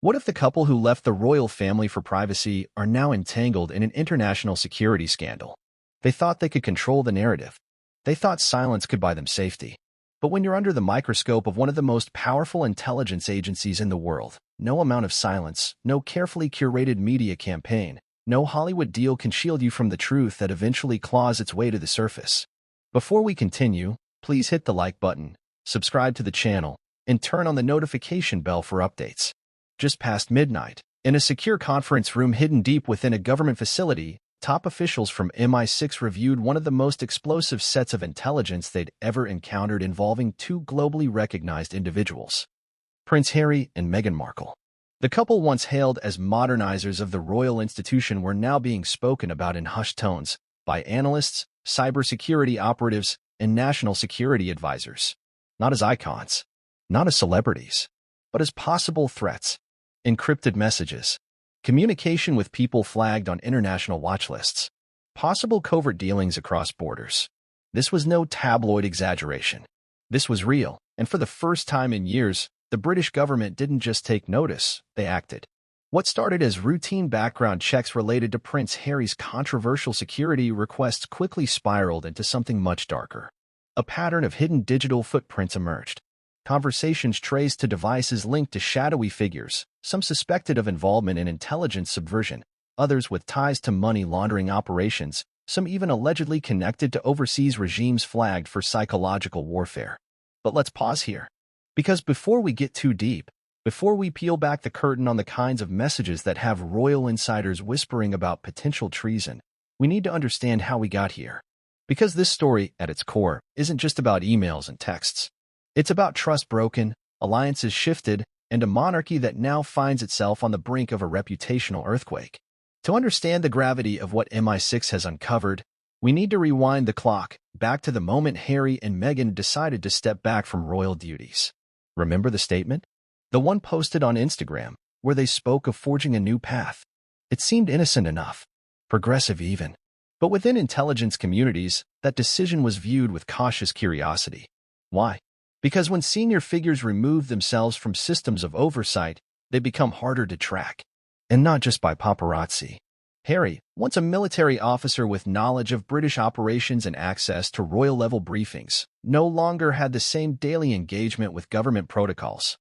What if the couple who left the royal family for privacy are now entangled in an international security scandal? They thought they could control the narrative. They thought silence could buy them safety. But when you're under the microscope of one of the most powerful intelligence agencies in the world, no amount of silence, no carefully curated media campaign, no Hollywood deal can shield you from the truth that eventually claws its way to the surface. Before we continue, please hit the like button, subscribe to the channel, and turn on the notification bell for updates. Just past midnight, in a secure conference room hidden deep within a government facility, top officials from MI6 reviewed one of the most explosive sets of intelligence they'd ever encountered involving two globally recognized individuals, Prince Harry and Meghan Markle. The couple once hailed as modernizers of the royal institution were now being spoken about in hushed tones by analysts, cybersecurity operatives, and national security advisors. Not as icons, not as celebrities, but as possible threats. Encrypted messages, communication with people flagged on international watch lists, possible covert dealings across borders. This was no tabloid exaggeration. This was real, and for the first time in years, the British government didn't just take notice, they acted. What started as routine background checks related to Prince Harry's controversial security requests quickly spiraled into something much darker. A pattern of hidden digital footprints emerged. Conversations traced to devices linked to shadowy figures, some suspected of involvement in intelligence subversion, others with ties to money laundering operations, some even allegedly connected to overseas regimes flagged for psychological warfare. But let's pause here. Because before we get too deep, before we peel back the curtain on the kinds of messages that have royal insiders whispering about potential treason, we need to understand how we got here. Because this story, at its core, isn't just about emails and texts. It's about trust broken, alliances shifted, and a monarchy that now finds itself on the brink of a reputational earthquake. To understand the gravity of what MI6 has uncovered, we need to rewind the clock back to the moment Harry and Meghan decided to step back from royal duties. Remember the statement? The one posted on Instagram, where they spoke of forging a new path. It seemed innocent enough, progressive even. But within intelligence communities, that decision was viewed with cautious curiosity. Why? Because when senior figures remove themselves from systems of oversight, they become harder to track. And not just by paparazzi. Harry, once a military officer with knowledge of British operations and access to royal-level briefings, no longer had the same daily engagement with government protocols.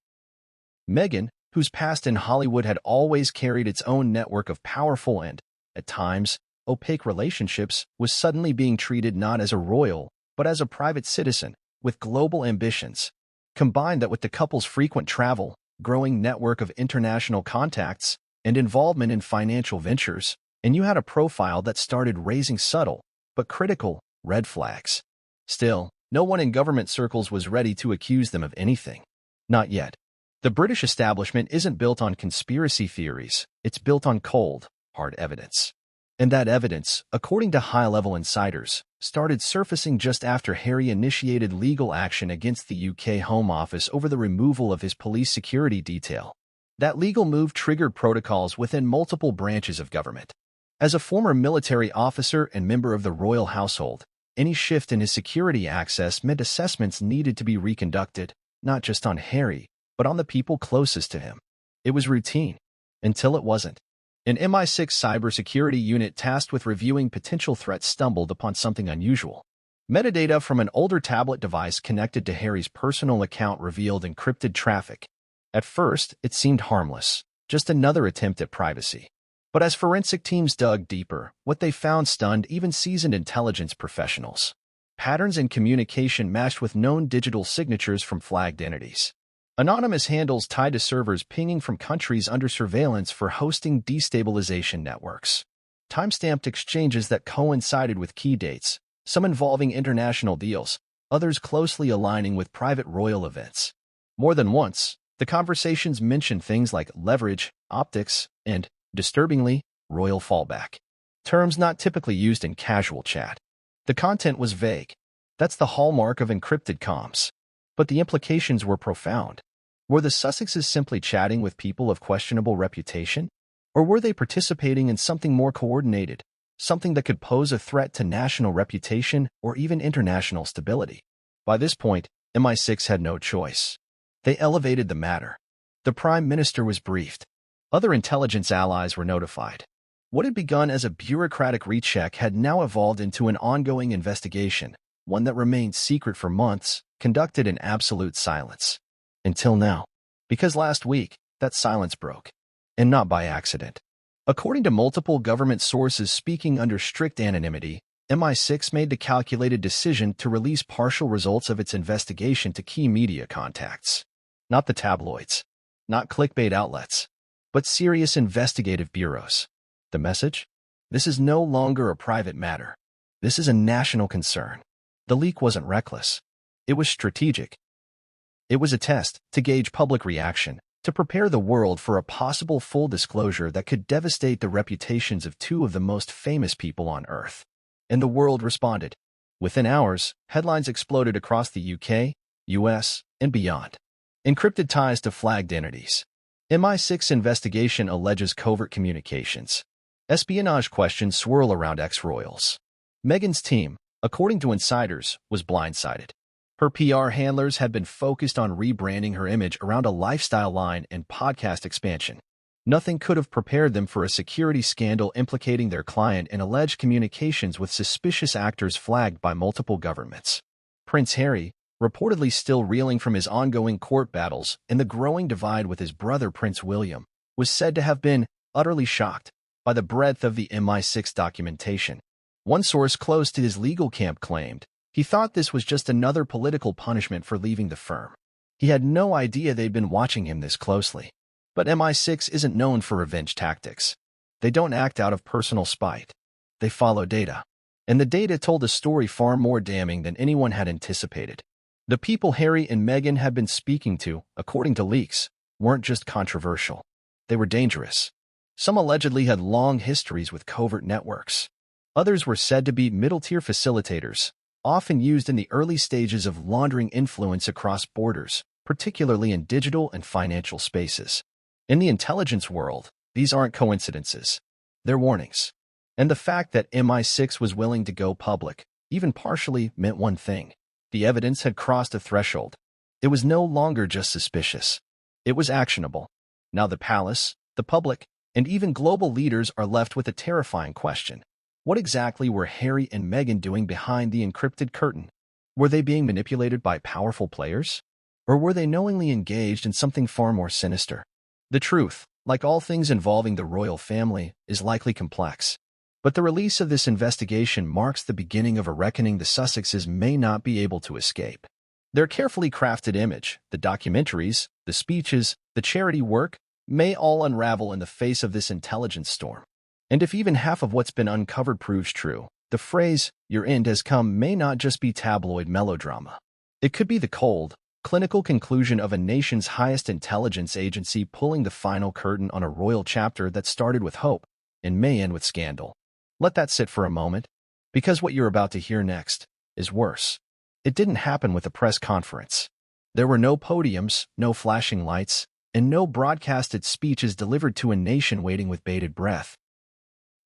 Meghan, whose past in Hollywood had always carried its own network of powerful and, at times, opaque relationships, was suddenly being treated not as a royal, but as a private citizen, with global ambitions. Combine that with the couple's frequent travel, growing network of international contacts, and involvement in financial ventures, and you had a profile that started raising subtle, but critical, red flags. Still, no one in government circles was ready to accuse them of anything. Not yet. The British establishment isn't built on conspiracy theories, it's built on cold, hard evidence. And that evidence, according to high-level insiders, started surfacing just after Harry initiated legal action against the UK Home Office over the removal of his police security detail. That legal move triggered protocols within multiple branches of government. As a former military officer and member of the royal household, any shift in his security access meant assessments needed to be reconducted, not just on Harry, but on the people closest to him. It was routine, until it wasn't. An MI6 cybersecurity unit tasked with reviewing potential threats stumbled upon something unusual. Metadata from an older tablet device connected to Harry's personal account revealed encrypted traffic. At first, it seemed harmless, just another attempt at privacy. But as forensic teams dug deeper, what they found stunned even seasoned intelligence professionals. Patterns in communication matched with known digital signatures from flagged entities. Anonymous handles tied to servers pinging from countries under surveillance for hosting destabilization networks. Timestamped exchanges that coincided with key dates, some involving international deals, others closely aligning with private royal events. More than once, the conversations mentioned things like leverage, optics, and, disturbingly, royal fallback. Terms not typically used in casual chat. The content was vague. That's the hallmark of encrypted comms. But the implications were profound. Were the Sussexes simply chatting with people of questionable reputation? Or were they participating in something more coordinated, something that could pose a threat to national reputation or even international stability? By this point, MI6 had no choice. They elevated the matter. The Prime Minister was briefed. Other intelligence allies were notified. What had begun as a bureaucratic recheck had now evolved into an ongoing investigation, one that remained secret for months, conducted in absolute silence. Until now. Because last week, that silence broke. And not by accident. According to multiple government sources speaking under strict anonymity, MI6 made the calculated decision to release partial results of its investigation to key media contacts. Not the tabloids. Not clickbait outlets. But serious investigative bureaus. The message? This is no longer a private matter. This is a national concern. The leak wasn't reckless. It was strategic. It was a test to gauge public reaction, to prepare the world for a possible full disclosure that could devastate the reputations of two of the most famous people on Earth. And the world responded. Within hours, headlines exploded across the UK, US, and beyond. Encrypted ties to flagged entities. MI6 investigation alleges covert communications. Espionage questions swirl around ex-royals. Meghan's team, according to insiders, was blindsided. Her PR handlers had been focused on rebranding her image around a lifestyle line and podcast expansion. Nothing could have prepared them for a security scandal implicating their client in alleged communications with suspicious actors flagged by multiple governments. Prince Harry, reportedly still reeling from his ongoing court battles and the growing divide with his brother Prince William, was said to have been utterly shocked by the breadth of the MI6 documentation. One source close to his legal camp claimed he thought this was just another political punishment for leaving the firm. He had no idea they'd been watching him this closely. But MI6 isn't known for revenge tactics. They don't act out of personal spite. They follow data. And the data told a story far more damning than anyone had anticipated. The people Harry and Meghan had been speaking to, according to leaks, weren't just controversial. They were dangerous. Some allegedly had long histories with covert networks. Others were said to be middle-tier facilitators, often used in the early stages of laundering influence across borders, particularly in digital and financial spaces. In the intelligence world, these aren't coincidences. They're warnings. And the fact that MI6 was willing to go public, even partially, meant one thing. The evidence had crossed a threshold. It was no longer just suspicious. It was actionable. Now the palace, the public, and even global leaders are left with a terrifying question. What exactly were Harry and Meghan doing behind the encrypted curtain? Were they being manipulated by powerful players? Or were they knowingly engaged in something far more sinister? The truth, like all things involving the royal family, is likely complex. But the release of this investigation marks the beginning of a reckoning the Sussexes may not be able to escape. Their carefully crafted image, the documentaries, the speeches, the charity work, may all unravel in the face of this intelligence storm. And if even half of what's been uncovered proves true, the phrase, "your end has come," may not just be tabloid melodrama. It could be the cold, clinical conclusion of a nation's highest intelligence agency pulling the final curtain on a royal chapter that started with hope and may end with scandal. Let that sit for a moment, because what you're about to hear next is worse. It didn't happen with a press conference. There were no podiums, no flashing lights, and no broadcasted speeches delivered to a nation waiting with bated breath.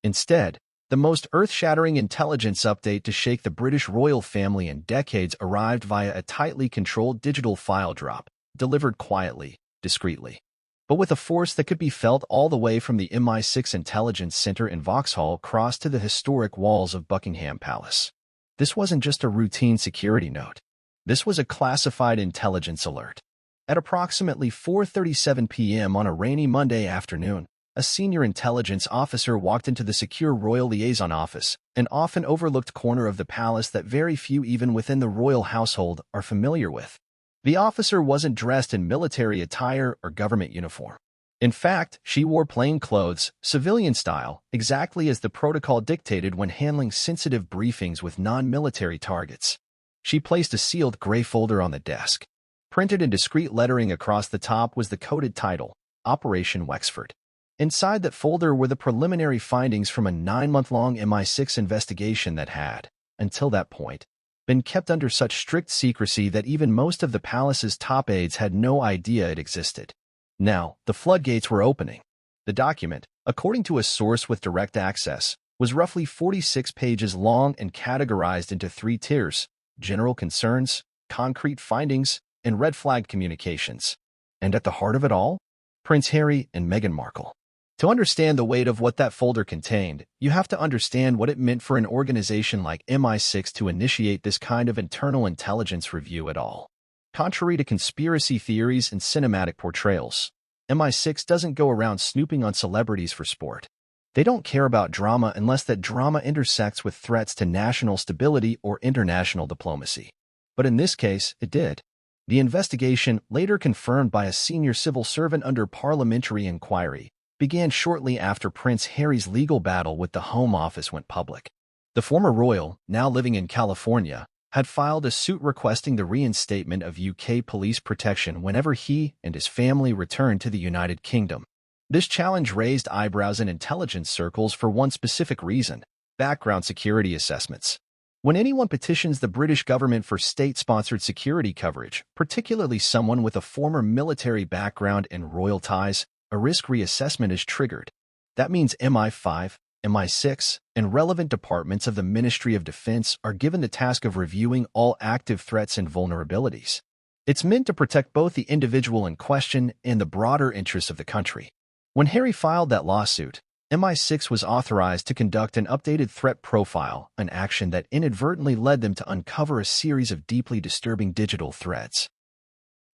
Instead, the most earth-shattering intelligence update to shake the British royal family in decades arrived via a tightly controlled digital file drop, delivered quietly, discreetly, but with a force that could be felt all the way from the MI6 Intelligence Center in Vauxhall across to the historic walls of Buckingham Palace. This wasn't just a routine security note. This was a classified intelligence alert. At approximately 4:37 p.m. on a rainy Monday afternoon, a senior intelligence officer walked into the secure royal liaison office, an often overlooked corner of the palace that very few even within the royal household are familiar with. The officer wasn't dressed in military attire or government uniform. In fact, she wore plain clothes, civilian style, exactly as the protocol dictated when handling sensitive briefings with non-military targets. She placed a sealed gray folder on the desk. Printed in discreet lettering across the top was the coded title, Operation Wexford. Inside that folder were the preliminary findings from a 9-month-long MI6 investigation that had, until that point, been kept under such strict secrecy that even most of the palace's top aides had no idea it existed. Now, the floodgates were opening. The document, according to a source with direct access, was roughly 46 pages long and categorized into 3 tiers: general concerns, concrete findings, and red flag communications. And at the heart of it all, Prince Harry and Meghan Markle. To understand the weight of what that folder contained, you have to understand what it meant for an organization like MI6 to initiate this kind of internal intelligence review at all. Contrary to conspiracy theories and cinematic portrayals, MI6 doesn't go around snooping on celebrities for sport. They don't care about drama unless that drama intersects with threats to national stability or international diplomacy. But in this case, it did. The investigation, later confirmed by a senior civil servant under parliamentary inquiry, began shortly after Prince Harry's legal battle with the Home Office went public. The former royal, now living in California, had filed a suit requesting the reinstatement of UK police protection whenever he and his family returned to the United Kingdom. This challenge raised eyebrows in intelligence circles for one specific reason: background security assessments. When anyone petitions the British government for state-sponsored security coverage, particularly someone with a former military background and royal ties, a risk reassessment is triggered. That means MI5, MI6, and relevant departments of the Ministry of Defense are given the task of reviewing all active threats and vulnerabilities. It's meant to protect both the individual in question and the broader interests of the country. When Harry filed that lawsuit, MI6 was authorized to conduct an updated threat profile, an action that inadvertently led them to uncover a series of deeply disturbing digital threats.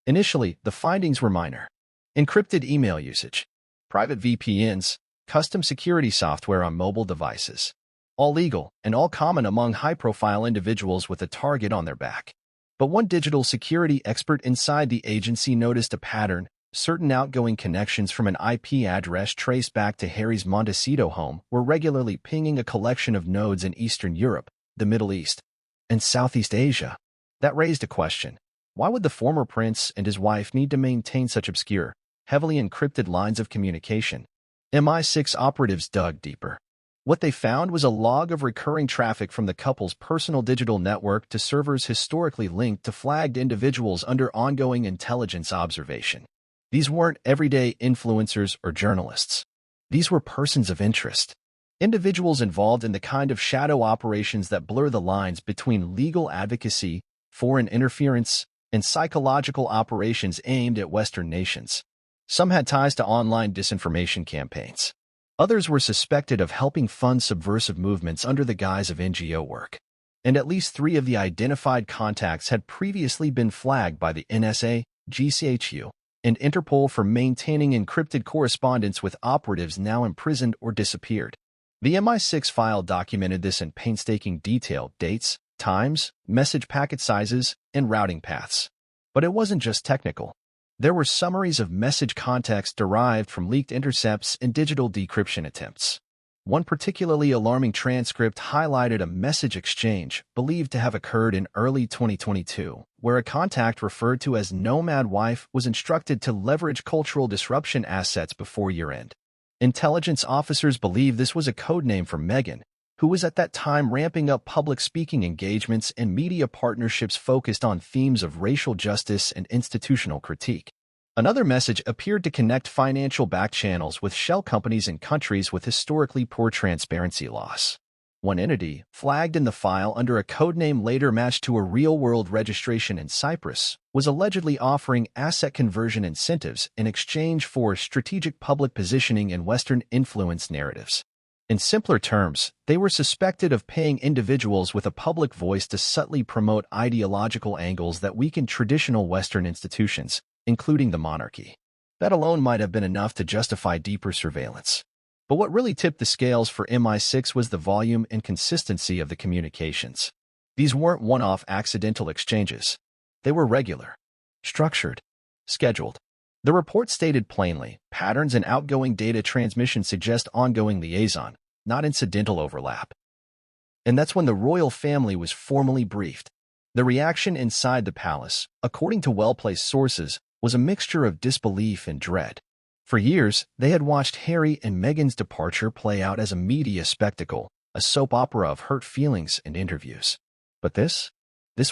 Initially, the findings were minor: encrypted email usage, private VPNs, custom security software on mobile devices. All legal and all common among high-profile individuals with a target on their back. But one digital security expert inside the agency noticed a pattern: certain outgoing connections from an IP address traced back to Harry's Montecito home were regularly pinging a collection of nodes in Eastern Europe, the Middle East, and Southeast Asia. That raised a question. Why would the former prince and his wife need to maintain such obscure, heavily encrypted lines of communication? MI6 operatives dug deeper. What they found was a log of recurring traffic from the couple's personal digital network to servers historically linked to flagged individuals under ongoing intelligence observation. These weren't everyday influencers or journalists. These were persons of interest. Individuals involved in the kind of shadow operations that blur the lines between legal advocacy, foreign interference, and psychological operations aimed at Western nations. Some had ties to online disinformation campaigns. Others were suspected of helping fund subversive movements under the guise of NGO work. And at least 3 of the identified contacts had previously been flagged by the NSA, GCHQ, and Interpol for maintaining encrypted correspondence with operatives now imprisoned or disappeared. The MI6 file documented this in painstaking detail: dates, times, message packet sizes, and routing paths. But it wasn't just technical. There were summaries of message context derived from leaked intercepts and digital decryption attempts. One particularly alarming transcript highlighted a message exchange believed to have occurred in early 2022, where a contact referred to as Nomad Wife was instructed to leverage cultural disruption assets before year-end. Intelligence officers believe this was a codename for Meghan, who was at that time ramping up public speaking engagements and media partnerships focused on themes of racial justice and institutional critique. Another message appeared to connect financial back channels with shell companies in countries with historically poor transparency laws. One entity, flagged in the file under a codename later matched to a real-world registration in Cyprus, was allegedly offering asset conversion incentives in exchange for strategic public positioning in Western influence narratives. In simpler terms, they were suspected of paying individuals with a public voice to subtly promote ideological angles that weakened traditional Western institutions, including the monarchy. That alone might have been enough to justify deeper surveillance. But what really tipped the scales for MI6 was the volume and consistency of the communications. These weren't one-off accidental exchanges. They were regular, structured, scheduled. The report stated plainly, patterns in outgoing data transmission suggest ongoing liaison, not incidental overlap. And that's when the royal family was formally briefed. The reaction inside the palace, according to well-placed sources, was a mixture of disbelief and dread. For years, they had watched Harry and Meghan's departure play out as a media spectacle, a soap opera of hurt feelings and interviews. But this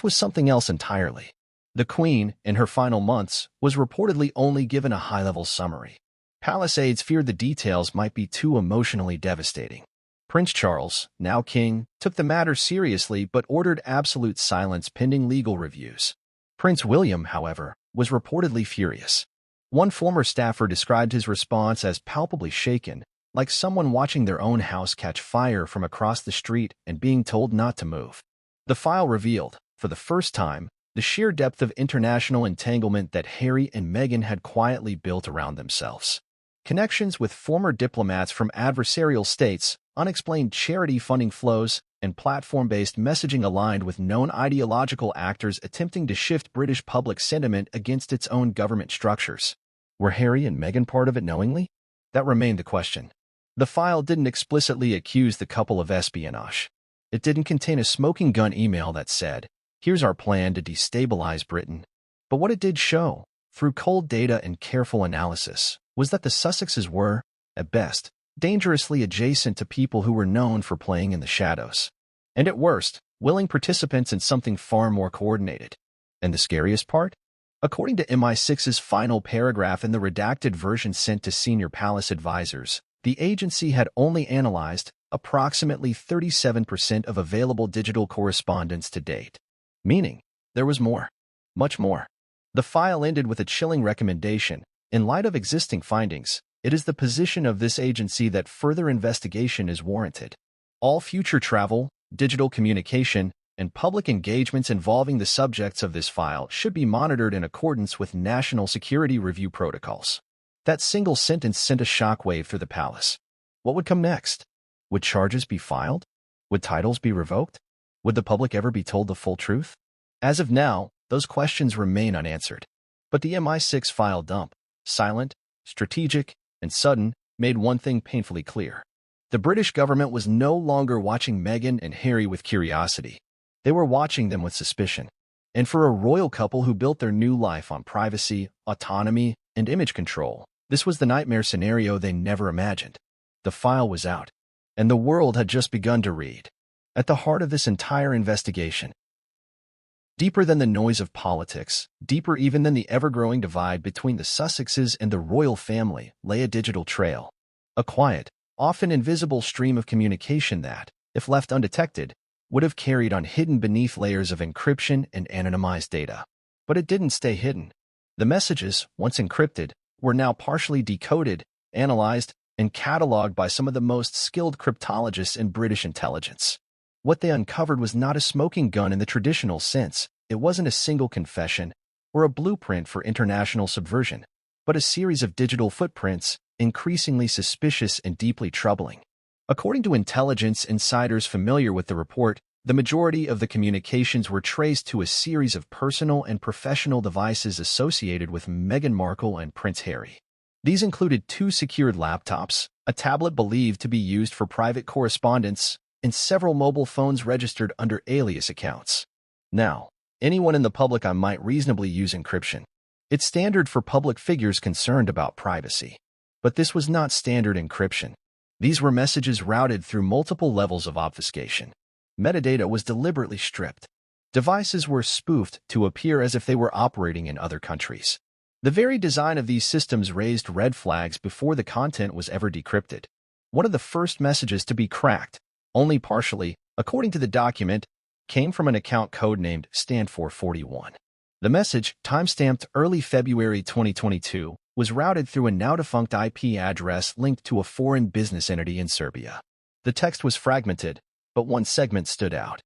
was something else entirely. The Queen, in her final months, was reportedly only given a high-level summary. Palace aides feared the details might be too emotionally devastating. Prince Charles, now king, took the matter seriously but ordered absolute silence pending legal reviews. Prince William, however, was reportedly furious. One former staffer described his response as palpably shaken, like someone watching their own house catch fire from across the street and being told not to move. The file revealed, for the first time, the sheer depth of international entanglement that Harry and Meghan had quietly built around themselves. Connections with former diplomats from adversarial states, unexplained charity funding flows, and platform-based messaging aligned with known ideological actors attempting to shift British public sentiment against its own government structures. Were Harry and Meghan part of it knowingly? That remained the question. The file didn't explicitly accuse the couple of espionage. It didn't contain a smoking gun email that said, "Here's our plan to destabilize Britain." But what it did show, through cold data and careful analysis, was that the Sussexes were, at best, dangerously adjacent to people who were known for playing in the shadows. And at worst, willing participants in something far more coordinated. And the scariest part? According to MI6's final paragraph in the redacted version sent to senior palace advisors, the agency had only analyzed approximately 37% of available digital correspondence to date. Meaning, there was more. Much more. The file ended with a chilling recommendation. In light of existing findings, it is the position of this agency that further investigation is warranted. All future travel, digital communication, and public engagements involving the subjects of this file should be monitored in accordance with national security review protocols. That single sentence sent a shockwave through the palace. What would come next? Would charges be filed? Would titles be revoked? Would the public ever be told the full truth? As of now, those questions remain unanswered. But the MI6 file dump, silent, strategic, and sudden, made one thing painfully clear. The British government was no longer watching Meghan and Harry with curiosity. They were watching them with suspicion. And for a royal couple who built their new life on privacy, autonomy, and image control, this was the nightmare scenario they never imagined. The file was out, and the world had just begun to read. At the heart of this entire investigation, deeper than the noise of politics, deeper even than the ever-growing divide between the Sussexes and the royal family, lay a digital trail. A quiet, often invisible stream of communication that, if left undetected, would have carried on hidden beneath layers of encryption and anonymized data. But it didn't stay hidden. The messages, once encrypted, were now partially decoded, analyzed, and cataloged by some of the most skilled cryptologists in British intelligence. What they uncovered was not a smoking gun in the traditional sense. It wasn't a single confession or a blueprint for international subversion, but a series of digital footprints, increasingly suspicious and deeply troubling. According to intelligence insiders familiar with the report, the majority of the communications were traced to a series of personal and professional devices associated with Meghan Markle and Prince Harry. These included 2 secured laptops, a tablet believed to be used for private correspondence, and several mobile phones registered under alias accounts. Now, anyone in the public eye might reasonably use encryption. It's standard for public figures concerned about privacy. But this was not standard encryption. These were messages routed through multiple levels of obfuscation. Metadata was deliberately stripped. Devices were spoofed to appear as if they were operating in other countries. The very design of these systems raised red flags before the content was ever decrypted. One of the first messages to be cracked, only partially, according to the document, came from an account codenamed Stand441. The message, timestamped early February 2022, was routed through a now-defunct IP address linked to a foreign business entity in Serbia. The text was fragmented, but one segment stood out.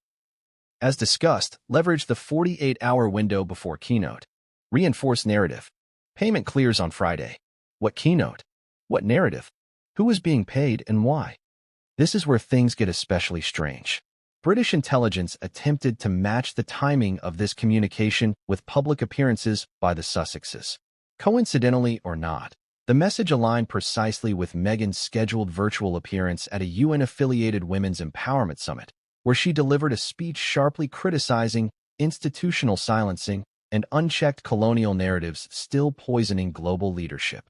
As discussed, leverage the 48-hour window before keynote. Reinforce narrative. Payment clears on Friday. What keynote? What narrative? Who was being paid and why? This is where things get especially strange. British intelligence attempted to match the timing of this communication with public appearances by the Sussexes. Coincidentally or not, the message aligned precisely with Meghan's scheduled virtual appearance at a UN-affiliated Women's Empowerment Summit, where she delivered a speech sharply criticizing institutional silencing and unchecked colonial narratives still poisoning global leadership.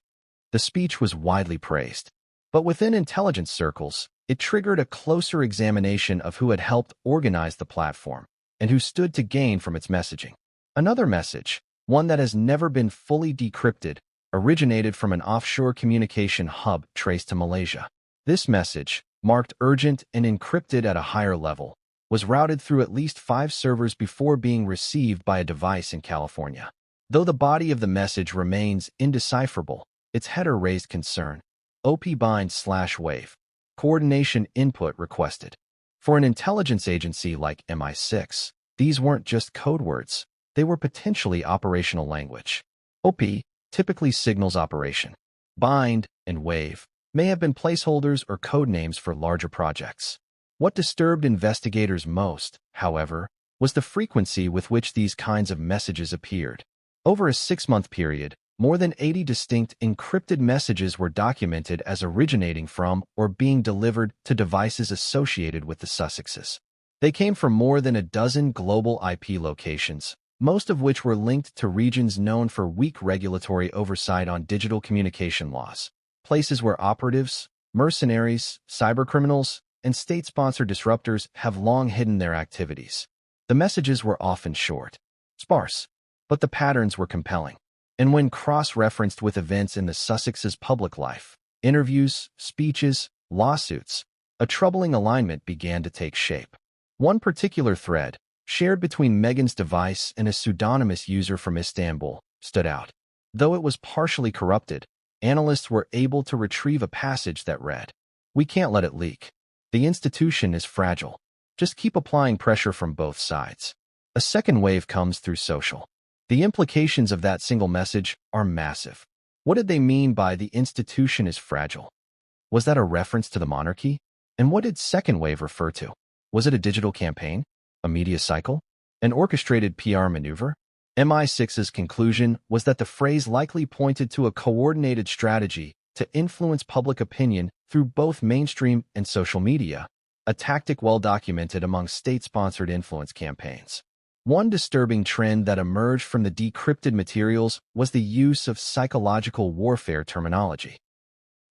The speech was widely praised, but within intelligence circles, it triggered a closer examination of who had helped organize the platform and who stood to gain from its messaging. Another message, one that has never been fully decrypted, originated from an offshore communication hub traced to Malaysia. This message, marked urgent and encrypted at a higher level, was routed through at least 5 servers before being received by a device in California. Though the body of the message remains indecipherable, its header raised concern. OP bind/wave. Coordination input requested. For an intelligence agency like MI6, these weren't just code words. They were potentially operational language. OP typically signals operation. Bind and wave may have been placeholders or code names for larger projects. What disturbed investigators most, however, was the frequency with which these kinds of messages appeared. Over a 6-month period, more than 80 distinct encrypted messages were documented as originating from or being delivered to devices associated with the Sussexes. They came from more than a dozen global IP locations, most of which were linked to regions known for weak regulatory oversight on digital communication laws, places where operatives, mercenaries, cybercriminals, and state-sponsored disruptors have long hidden their activities. The messages were often short, sparse, but the patterns were compelling. And when cross-referenced with events in the Sussexes' public life, interviews, speeches, lawsuits, a troubling alignment began to take shape. One particular thread, shared between MEGHAN's device and a pseudonymous user from Istanbul, stood out. Though it was partially corrupted, analysts were able to retrieve a passage that read, "We can't let it leak. The institution is fragile. Just keep applying pressure from both sides." A second wave comes through social. The implications of that single message are massive. What did they mean by "the institution is fragile"? Was that a reference to the monarchy? And what did second wave refer to? Was it a digital campaign? A media cycle? An orchestrated PR maneuver? MI6's conclusion was that the phrase likely pointed to a coordinated strategy to influence public opinion through both mainstream and social media, a tactic well documented among state-sponsored influence campaigns. One disturbing trend that emerged from the decrypted materials was the use of psychological warfare terminology.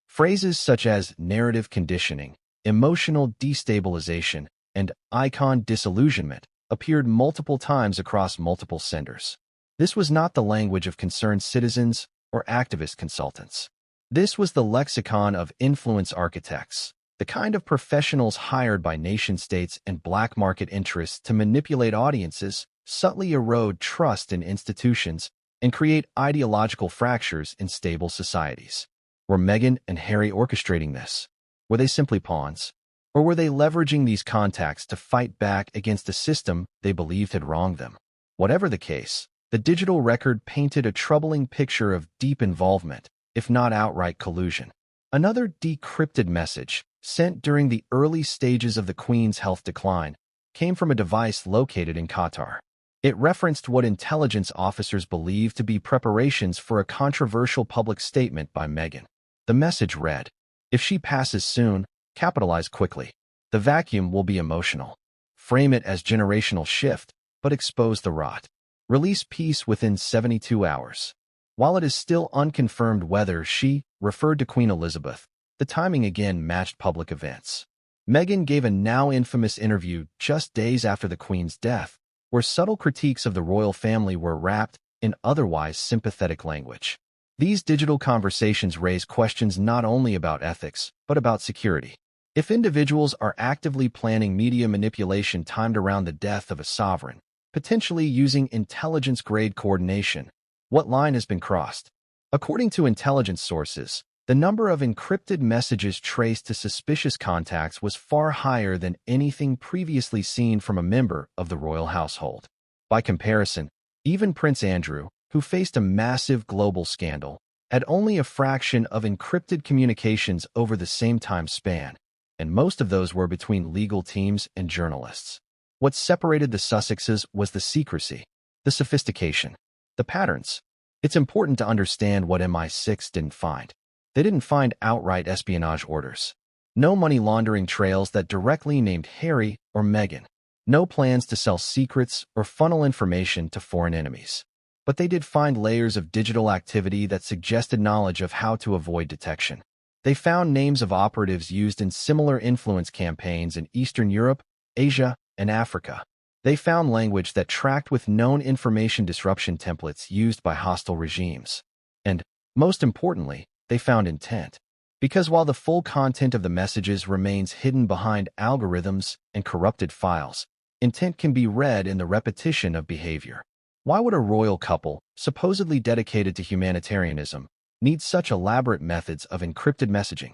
Phrases such as narrative conditioning, emotional destabilization, and icon disillusionment appeared multiple times across multiple senders. This was not the language of concerned citizens or activist consultants. This was the lexicon of influence architects, the kind of professionals hired by nation-states and black market interests to manipulate audiences, subtly erode trust in institutions, and create ideological fractures in stable societies. Were Meghan and Harry orchestrating this? Were they simply pawns? Or were they leveraging these contacts to fight back against a system they believed had wronged them? Whatever the case, the digital record painted a troubling picture of deep involvement, if not outright collusion. Another decrypted message, sent during the early stages of the Queen's health decline, came from a device located in Qatar. It referenced what intelligence officers believed to be preparations for a controversial public statement by Meghan. The message read, "If she passes soon, capitalize quickly. The vacuum will be emotional. Frame it as generational shift, but expose the rot. Release peace within 72 hours. While it is still unconfirmed whether she referred to Queen Elizabeth, the timing again matched public events. Meghan gave a now infamous interview just days after the Queen's death, where subtle critiques of the royal family were wrapped in otherwise sympathetic language. These digital conversations raise questions not only about ethics, but about security. If individuals are actively planning media manipulation timed around the death of a sovereign, potentially using intelligence-grade coordination, what line has been crossed? According to intelligence sources, the number of encrypted messages traced to suspicious contacts was far higher than anything previously seen from a member of the royal household. By comparison, even Prince Andrew, who faced a massive global scandal, had only a fraction of encrypted communications over the same time span, and most of those were between legal teams and journalists. What separated the Sussexes was the secrecy, the sophistication, the patterns. It's important to understand what MI6 didn't find. They didn't find outright espionage orders. No money laundering trails that directly named Harry or Meghan. No plans to sell secrets or funnel information to foreign enemies. But they did find layers of digital activity that suggested knowledge of how to avoid detection. They found names of operatives used in similar influence campaigns in Eastern Europe, Asia, and Africa. They found language that tracked with known information disruption templates used by hostile regimes. And, most importantly, they found intent. Because while the full content of the messages remains hidden behind algorithms and corrupted files, intent can be read in the repetition of behavior. Why would a royal couple, supposedly dedicated to humanitarianism, need such elaborate methods of encrypted messaging?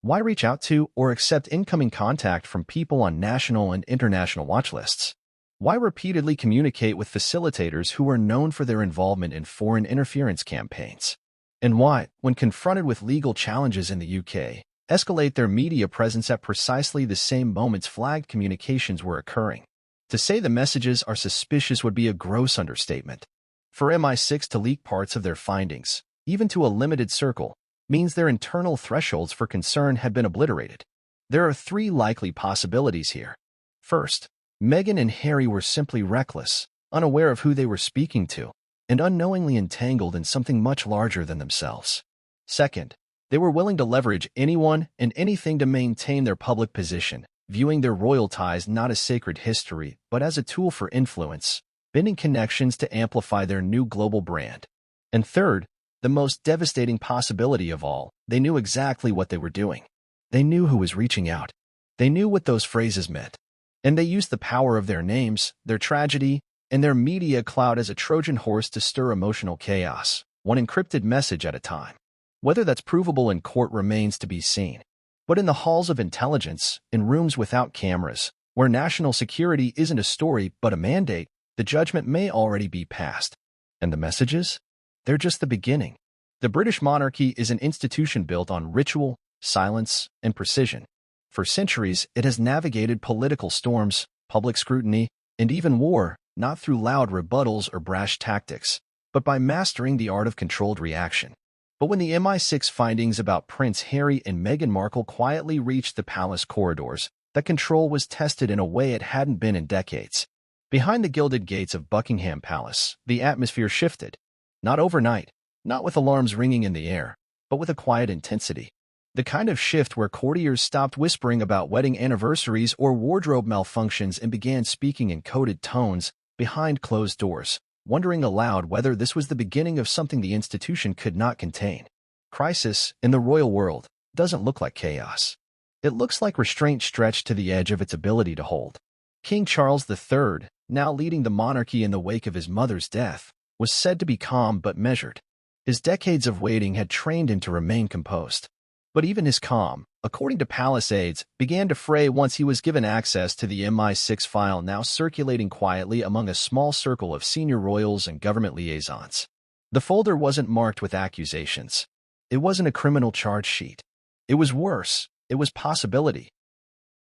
Why reach out to or accept incoming contact from people on national and international watch lists? Why repeatedly communicate with facilitators who are known for their involvement in foreign interference campaigns? And why, when confronted with legal challenges in the UK, escalate their media presence at precisely the same moments flagged communications were occurring? To say the messages are suspicious would be a gross understatement. For MI6 to leak parts of their findings, even to a limited circle, means their internal thresholds for concern had been obliterated. There are three likely possibilities here. First, Meghan and Harry were simply reckless, unaware of who they were speaking to, and unknowingly entangled in something much larger than themselves. Second, they were willing to leverage anyone and anything to maintain their public position, viewing their royal ties not as sacred history, but as a tool for influence, bending connections to amplify their new global brand. And third, the most devastating possibility of all, they knew exactly what they were doing. They knew who was reaching out. They knew what those phrases meant. And they used the power of their names, their tragedy, and their media clout as a Trojan horse to stir emotional chaos, one encrypted message at a time. Whether that's provable in court remains to be seen. But in the halls of intelligence, in rooms without cameras, where national security isn't a story but a mandate, the judgment may already be passed. And the messages? They're just the beginning. The British monarchy is an institution built on ritual, silence, and precision. For centuries, it has navigated political storms, public scrutiny, and even war, not through loud rebuttals or brash tactics, but by mastering the art of controlled reaction. But when the MI6 findings about Prince Harry and Meghan Markle quietly reached the palace corridors, that control was tested in a way it hadn't been in decades. Behind the gilded gates of Buckingham Palace, the atmosphere shifted. Not overnight, not with alarms ringing in the air, but with a quiet intensity. The kind of shift where courtiers stopped whispering about wedding anniversaries or wardrobe malfunctions and began speaking in coded tones behind closed doors, wondering aloud whether this was the beginning of something the institution could not contain. Crisis, in the royal world, doesn't look like chaos. It looks like restraint stretched to the edge of its ability to hold. King Charles III, now leading the monarchy in the wake of his mother's death, was said to be calm but measured. His decades of waiting had trained him to remain composed. But even his calm, according to palace aides, began to fray once he was given access to the MI6 file now circulating quietly among a small circle of senior royals and government liaisons. The folder wasn't marked with accusations. It wasn't a criminal charge sheet. It was worse. It was possibility.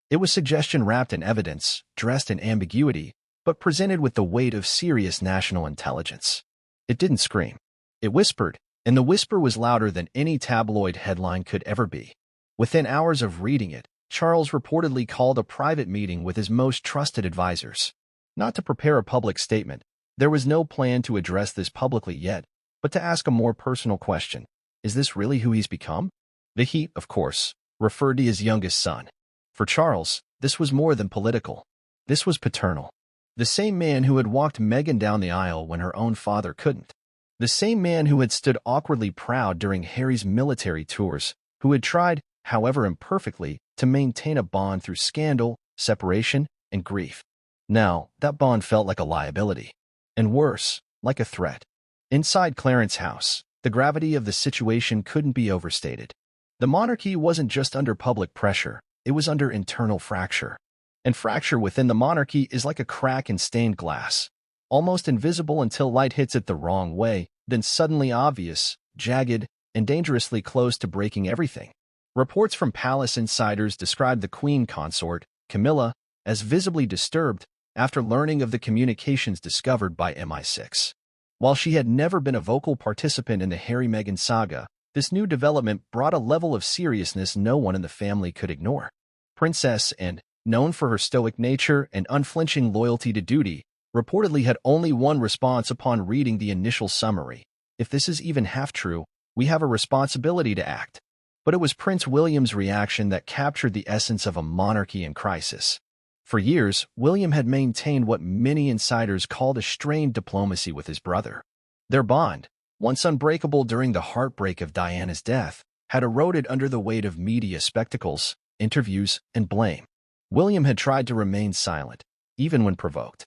It was suggestion wrapped in evidence, dressed in ambiguity, but presented with the weight of serious national intelligence. It didn't scream. It whispered, and the whisper was louder than any tabloid headline could ever be. Within hours of reading it, Charles reportedly called a private meeting with his most trusted advisors. Not to prepare a public statement, there was no plan to address this publicly yet, but to ask a more personal question. Is this really who he's become? The he, of course, referred to his youngest son. For Charles, this was more than political. This was paternal. The same man who had walked Meghan down the aisle when her own father couldn't. The same man who had stood awkwardly proud during Harry's military tours, who had tried, however imperfectly, to maintain a bond through scandal, separation, and grief. Now, that bond felt like a liability. And worse, like a threat. Inside Clarence's house, the gravity of the situation couldn't be overstated. The monarchy wasn't just under public pressure, it was under internal fracture. And fracture within the monarchy is like a crack in stained glass. Almost invisible until light hits it the wrong way, then suddenly obvious, jagged, and dangerously close to breaking everything. Reports from palace insiders described the Queen consort, Camilla, as visibly disturbed after learning of the communications discovered by MI6. While she had never been a vocal participant in the Harry-Meghan saga, this new development brought a level of seriousness no one in the family could ignore. Princess Anne, known for her stoic nature and unflinching loyalty to duty, reportedly had only one response upon reading the initial summary. If this is even half true, we have a responsibility to act. But it was Prince William's reaction that captured the essence of a monarchy in crisis. For years, William had maintained what many insiders called a strained diplomacy with his brother. Their bond, once unbreakable during the heartbreak of Diana's death, had eroded under the weight of media spectacles, interviews, and blame. William had tried to remain silent, even when provoked.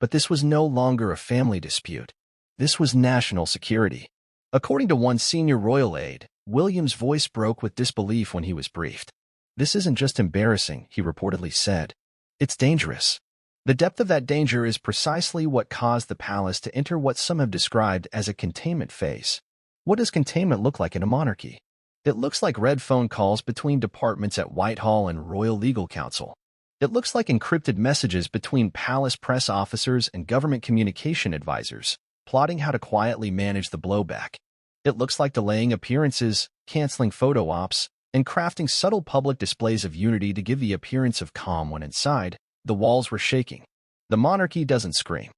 But this was no longer a family dispute. This was national security. According to one senior royal aide, William's voice broke with disbelief when he was briefed. "This isn't just embarrassing," he reportedly said. "It's dangerous." The depth of that danger is precisely what caused the palace to enter what some have described as a containment phase. What does containment look like in a monarchy? It looks like red phone calls between departments at Whitehall and Royal Legal Council. It looks like encrypted messages between palace press officers and government communication advisors, plotting how to quietly manage the blowback. It looks like delaying appearances, canceling photo ops, and crafting subtle public displays of unity to give the appearance of calm when inside, the walls were shaking. The monarchy doesn't scream.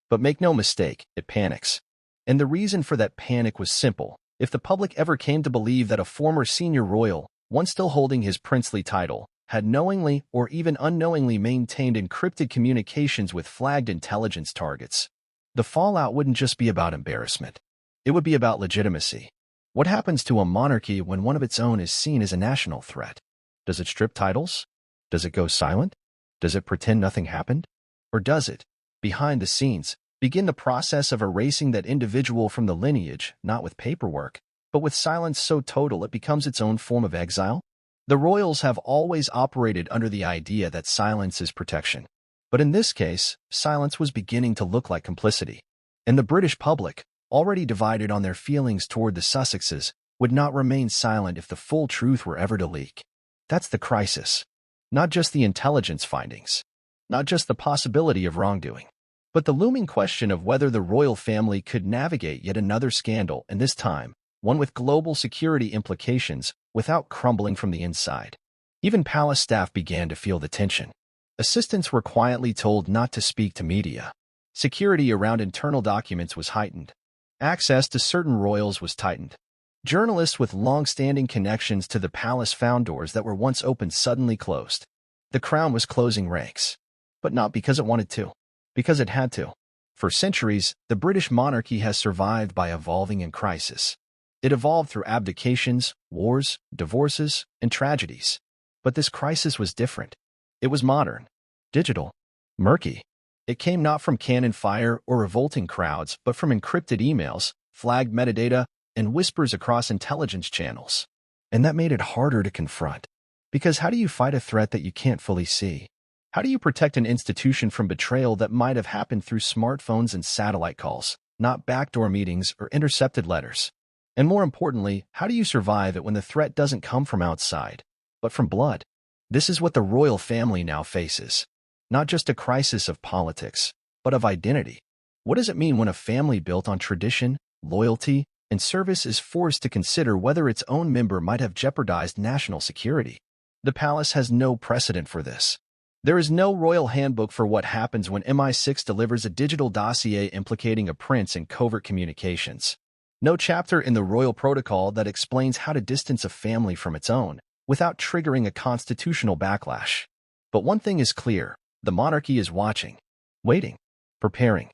But make no mistake, it panics. And the reason for that panic was simple. If the public ever came to believe that a former senior royal, one still holding his princely title, had knowingly or even unknowingly maintained encrypted communications with flagged intelligence targets, the fallout wouldn't just be about embarrassment. It would be about legitimacy. What happens to a monarchy when one of its own is seen as a national threat? Does it strip titles? Does it go silent? Does it pretend nothing happened? Or does it, behind the scenes, begin the process of erasing that individual from the lineage, not with paperwork, but with silence so total it becomes its own form of exile? The royals have always operated under the idea that silence is protection. But in this case, silence was beginning to look like complicity. And the British public, already divided on their feelings toward the Sussexes, would not remain silent if the full truth were ever to leak. That's the crisis. Not just the intelligence findings. Not just the possibility of wrongdoing. But the looming question of whether the royal family could navigate yet another scandal, and this time, one with global security implications, without crumbling from the inside. Even palace staff began to feel the tension. Assistants were quietly told not to speak to media. Security around internal documents was heightened. Access to certain royals was tightened. Journalists with long-standing connections to the palace found doors that were once open suddenly closed. The crown was closing ranks. But not because it wanted to. Because it had to. For centuries, the British monarchy has survived by evolving in crisis. It evolved through abdications, wars, divorces, and tragedies. But this crisis was different. It was modern, digital, murky. It came not from cannon fire or revolting crowds, but from encrypted emails, flagged metadata, and whispers across intelligence channels. And that made it harder to confront. Because how do you fight a threat that you can't fully see? How do you protect an institution from betrayal that might have happened through smartphones and satellite calls, not backdoor meetings or intercepted letters? And more importantly, how do you survive it when the threat doesn't come from outside, but from blood? This is what the royal family now faces. Not just a crisis of politics, but of identity. What does it mean when a family built on tradition, loyalty, and service is forced to consider whether its own member might have jeopardized national security? The palace has no precedent for this. There is no royal handbook for what happens when MI6 delivers a digital dossier implicating a prince in covert communications. No chapter in the royal protocol that explains how to distance a family from its own, without triggering a constitutional backlash. But one thing is clear, the monarchy is watching, waiting, preparing.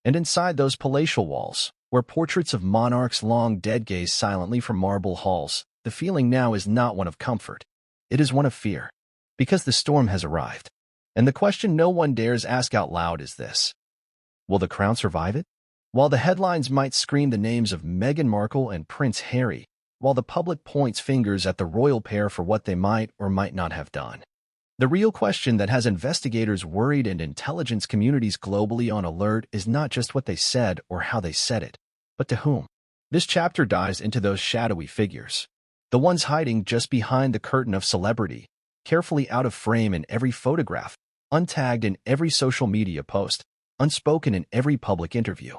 And inside those palatial walls, where portraits of monarchs long dead gaze silently from marble halls, the feeling now is not one of comfort. It is one of fear. Because the storm has arrived. And the question no one dares ask out loud is this: will the crown survive it? While the headlines might scream the names of Meghan Markle and Prince Harry, while the public points fingers at the royal pair for what they might or might not have done. The real question that has investigators worried and intelligence communities globally on alert is not just what they said or how they said it, but to whom. This chapter dives into those shadowy figures. The ones hiding just behind the curtain of celebrity, carefully out of frame in every photograph, untagged in every social media post, unspoken in every public interview.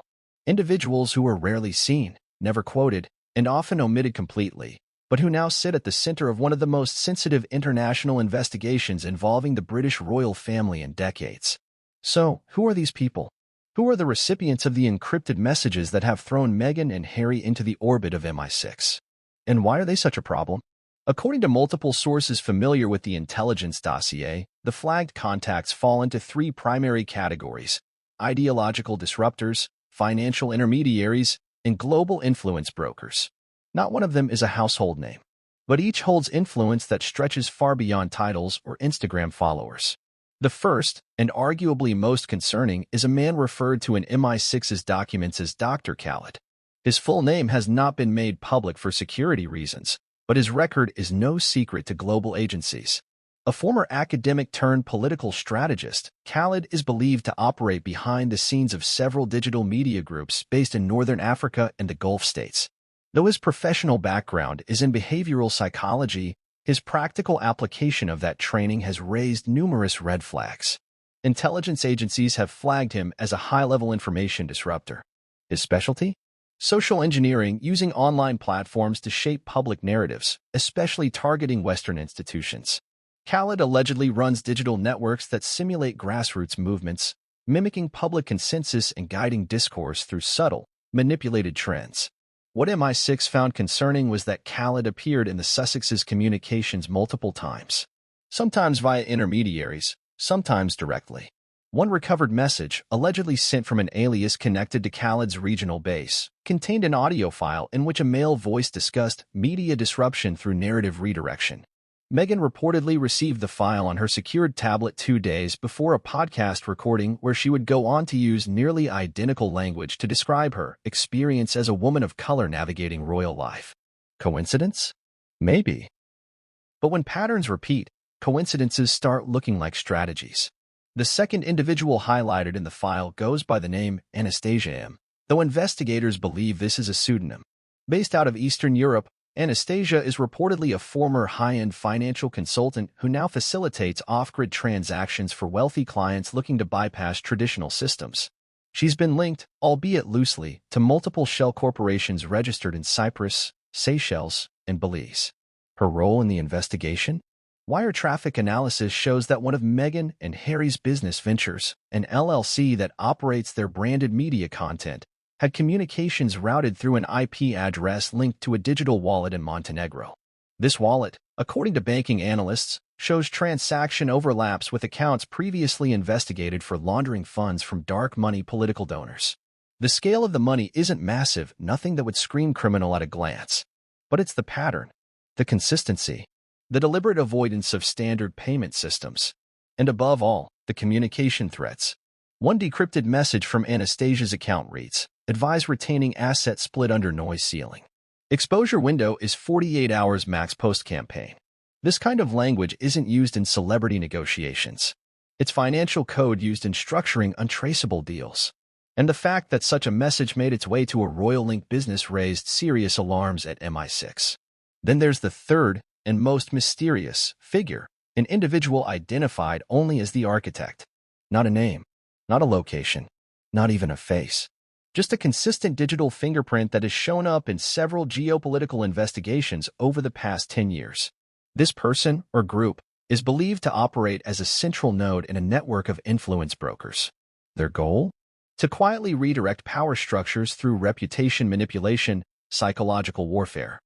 Individuals who are rarely seen, never quoted, and often omitted completely, but who now sit at the center of one of the most sensitive international investigations involving the British royal family in decades. So, who are these people? Who are the recipients of the encrypted messages that have thrown Meghan and Harry into the orbit of MI6? And why are they such a problem? According to multiple sources familiar with the intelligence dossier, the flagged contacts fall into three primary categories: ideological disruptors, financial intermediaries, and global influence brokers. Not one of them is a household name, but each holds influence that stretches far beyond titles or Instagram followers. The first, and arguably most concerning, is a man referred to in MI6's documents as Dr. Khaled. His full name has not been made public for security reasons, but his record is no secret to global agencies. A former academic turned political strategist, Khaled is believed to operate behind the scenes of several digital media groups based in Northern Africa and the Gulf states. Though his professional background is in behavioral psychology, his practical application of that training has raised numerous red flags. Intelligence agencies have flagged him as a high-level information disruptor. His specialty? Social engineering, using online platforms to shape public narratives, especially targeting Western institutions. Khaled allegedly runs digital networks that simulate grassroots movements, mimicking public consensus and guiding discourse through subtle, manipulated trends. What MI6 found concerning was that Khaled appeared in the Sussex's communications multiple times, sometimes via intermediaries, sometimes directly. One recovered message, allegedly sent from an alias connected to Khaled's regional base, contained an audio file in which a male voice discussed media disruption through narrative redirection. MEGHAN reportedly received the file on her secured tablet 2 days before a podcast recording where she would go on to use nearly identical language to describe her experience as a woman of color navigating royal life. Coincidence? Maybe. But when patterns repeat, coincidences start looking like strategies. The second individual highlighted in the file goes by the name Anastasia M., though investigators believe this is a pseudonym. Based out of Eastern Europe, Anastasia is reportedly a former high-end financial consultant who now facilitates off-grid transactions for wealthy clients looking to bypass traditional systems. She's been linked, albeit loosely, to multiple shell corporations registered in Cyprus, Seychelles, and Belize. Her role in the investigation? Wire traffic analysis shows that one of Meghan and Harry's business ventures, an LLC that operates their branded media content, had communications routed through an IP address linked to a digital wallet in Montenegro. This wallet, according to banking analysts, shows transaction overlaps with accounts previously investigated for laundering funds from dark money political donors. The scale of the money isn't massive, nothing that would scream criminal at a glance. But it's the pattern, the consistency, the deliberate avoidance of standard payment systems, and above all, the communication threats. One decrypted message from Anastasia's account reads, "Advise retaining asset split under noise ceiling. Exposure window is 48 hours max post-campaign." This kind of language isn't used in celebrity negotiations. It's financial code used in structuring untraceable deals. And the fact that such a message made its way to a Royal Link business raised serious alarms at MI6. Then there's the third and most mysterious figure, an individual identified only as the architect. Not a name, not a location, not even a face. Just a consistent digital fingerprint that has shown up in several geopolitical investigations over the past 10 years. This person, or group, is believed to operate as a central node in a network of influence brokers. Their goal? To quietly redirect power structures through reputation manipulation, psychological warfare.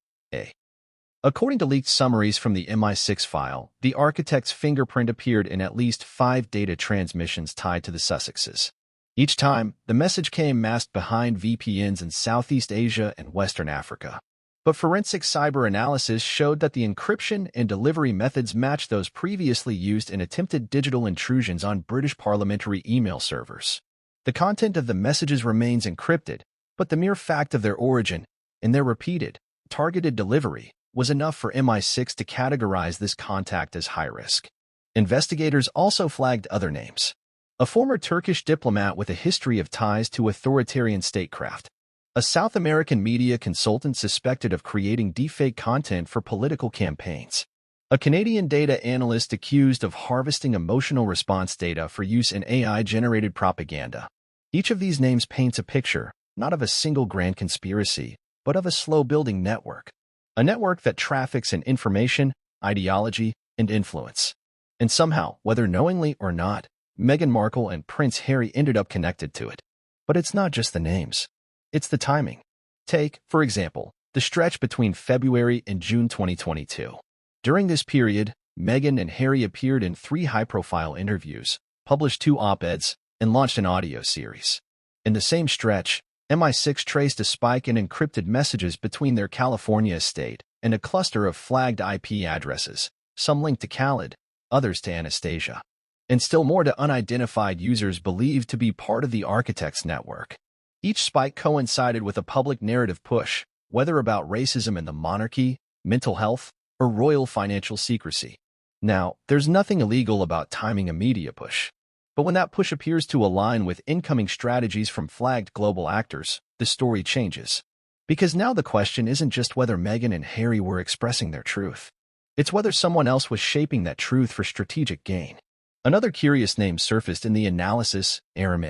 According to leaked summaries from the MI6 file, the architect's fingerprint appeared in at least 5 data transmissions tied to the Sussexes. Each time, the message came masked behind VPNs in Southeast Asia and Western Africa. But forensic cyber analysis showed that the encryption and delivery methods matched those previously used in attempted digital intrusions on British parliamentary email servers. The content of the messages remains encrypted, but the mere fact of their origin, and their repeated, targeted delivery, was enough for MI6 to categorize this contact as high risk. Investigators also flagged other names. A former Turkish diplomat with a history of ties to authoritarian statecraft. A South American media consultant suspected of creating deepfake content for political campaigns. A Canadian data analyst accused of harvesting emotional response data for use in AI-generated propaganda. Each of these names paints a picture, not of a single grand conspiracy, but of a slow-building network. A network that traffics in information, ideology, and influence. And somehow, whether knowingly or not, Meghan Markle and Prince Harry ended up connected to it. But it's not just the names. It's the timing. Take, for example, the stretch between February and June 2022. During this period, Meghan and Harry appeared in 3 high-profile interviews, published 2 op-eds, and launched an audio series. In the same stretch, MI6 traced a spike in encrypted messages between their California estate and a cluster of flagged IP addresses, some linked to Khaled, others to Anastasia. and still more to unidentified users believed to be part of the architect's network. Each spike coincided with a public narrative push, whether about racism in the monarchy, mental health, or royal financial secrecy. Now, there's nothing illegal about timing a media push. But when that push appears to align with incoming strategies from flagged global actors, the story changes. Because now the question isn't just whether Meghan and Harry were expressing their truth. It's whether someone else was shaping that truth for strategic gain. Another curious name surfaced in the analysis, Aram,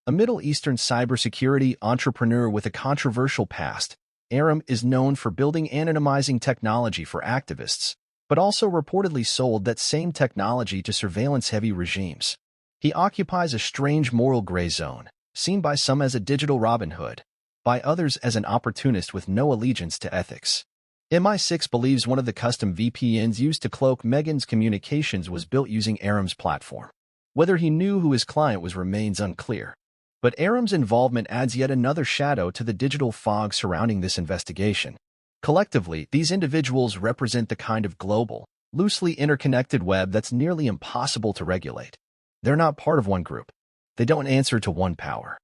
a Middle Eastern cybersecurity entrepreneur with a controversial past. Aram is known for building anonymizing technology for activists, but also reportedly sold that same technology to surveillance-heavy regimes. He occupies a strange moral gray zone, seen by some as a digital Robin Hood, by others as an opportunist with no allegiance to ethics. MI6 believes one of the custom VPNs used to cloak Meghan's communications was built using Aram's platform. Whether he knew who his client was remains unclear. But Aram's involvement adds yet another shadow to the digital fog surrounding this investigation. Collectively, these individuals represent the kind of global, loosely interconnected web that's nearly impossible to regulate. They're not part of one group. They don't answer to one power.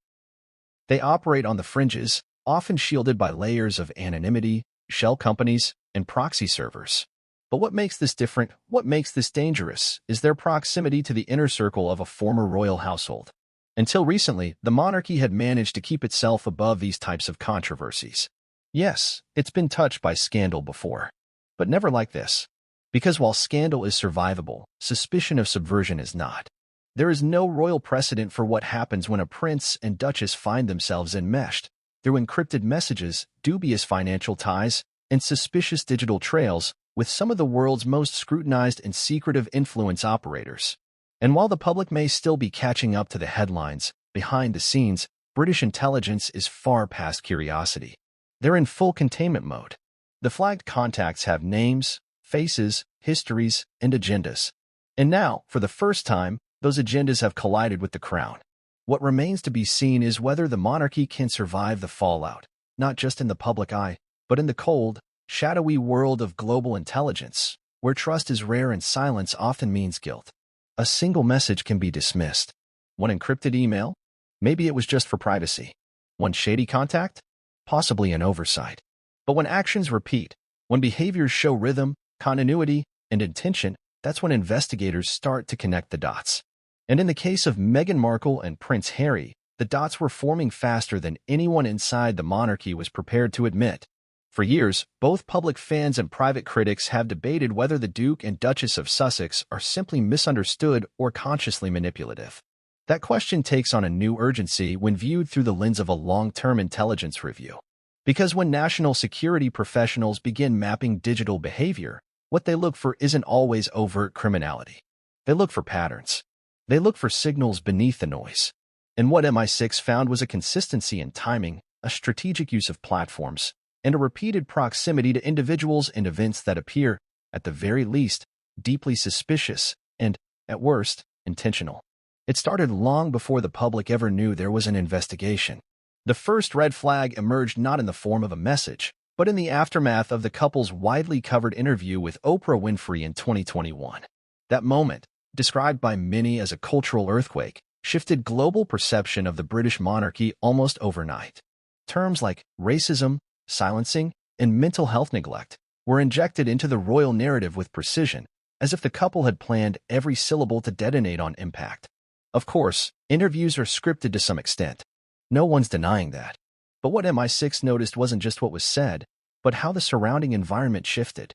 They operate on the fringes, often shielded by layers of anonymity, shell companies, and proxy servers. But what makes this different, what makes this dangerous, is their proximity to the inner circle of a former royal household. Until recently, the monarchy had managed to keep itself above these types of controversies. Yes, it's been touched by scandal before, but never like this. Because while scandal is survivable, suspicion of subversion is not. There is no royal precedent for what happens when a prince and duchess find themselves enmeshed through encrypted messages, dubious financial ties, and suspicious digital trails with some of the world's most scrutinized and secretive influence operators. And while the public may still be catching up to the headlines, behind the scenes, British intelligence is far past curiosity. They're in full containment mode. The flagged contacts have names, faces, histories, and agendas. And now, for the first time, those agendas have collided with the crown. What remains to be seen is whether the monarchy can survive the fallout, not just in the public eye, but in the cold, shadowy world of global intelligence, where trust is rare and silence often means guilt. A single message can be dismissed. One encrypted email? Maybe it was just for privacy. One shady contact? Possibly an oversight. But when actions repeat, when behaviors show rhythm, continuity, and intention, that's when investigators start to connect the dots. And in the case of Meghan Markle and Prince Harry, the dots were forming faster than anyone inside the monarchy was prepared to admit. For years, both public fans and private critics have debated whether the Duke and Duchess of Sussex are simply misunderstood or consciously manipulative. That question takes on a new urgency when viewed through the lens of a long-term intelligence review. Because when national security professionals begin mapping digital behavior, what they look for isn't always overt criminality. They look for patterns. They look for signals beneath the noise. And what MI6 found was a consistency in timing, a strategic use of platforms, and a repeated proximity to individuals and events that appear, at the very least, deeply suspicious and, at worst, intentional. It started long before the public ever knew there was an investigation. The first red flag emerged not in the form of a message, but in the aftermath of the couple's widely covered interview with Oprah Winfrey in 2021. That moment, described by many as a cultural earthquake, shifted global perception of the British monarchy almost overnight. Terms like racism, silencing, and mental health neglect were injected into the royal narrative with precision, as if the couple had planned every syllable to detonate on impact. Of course, interviews are scripted to some extent. No one's denying that. But what MI6 noticed wasn't just what was said, but how the surrounding environment shifted.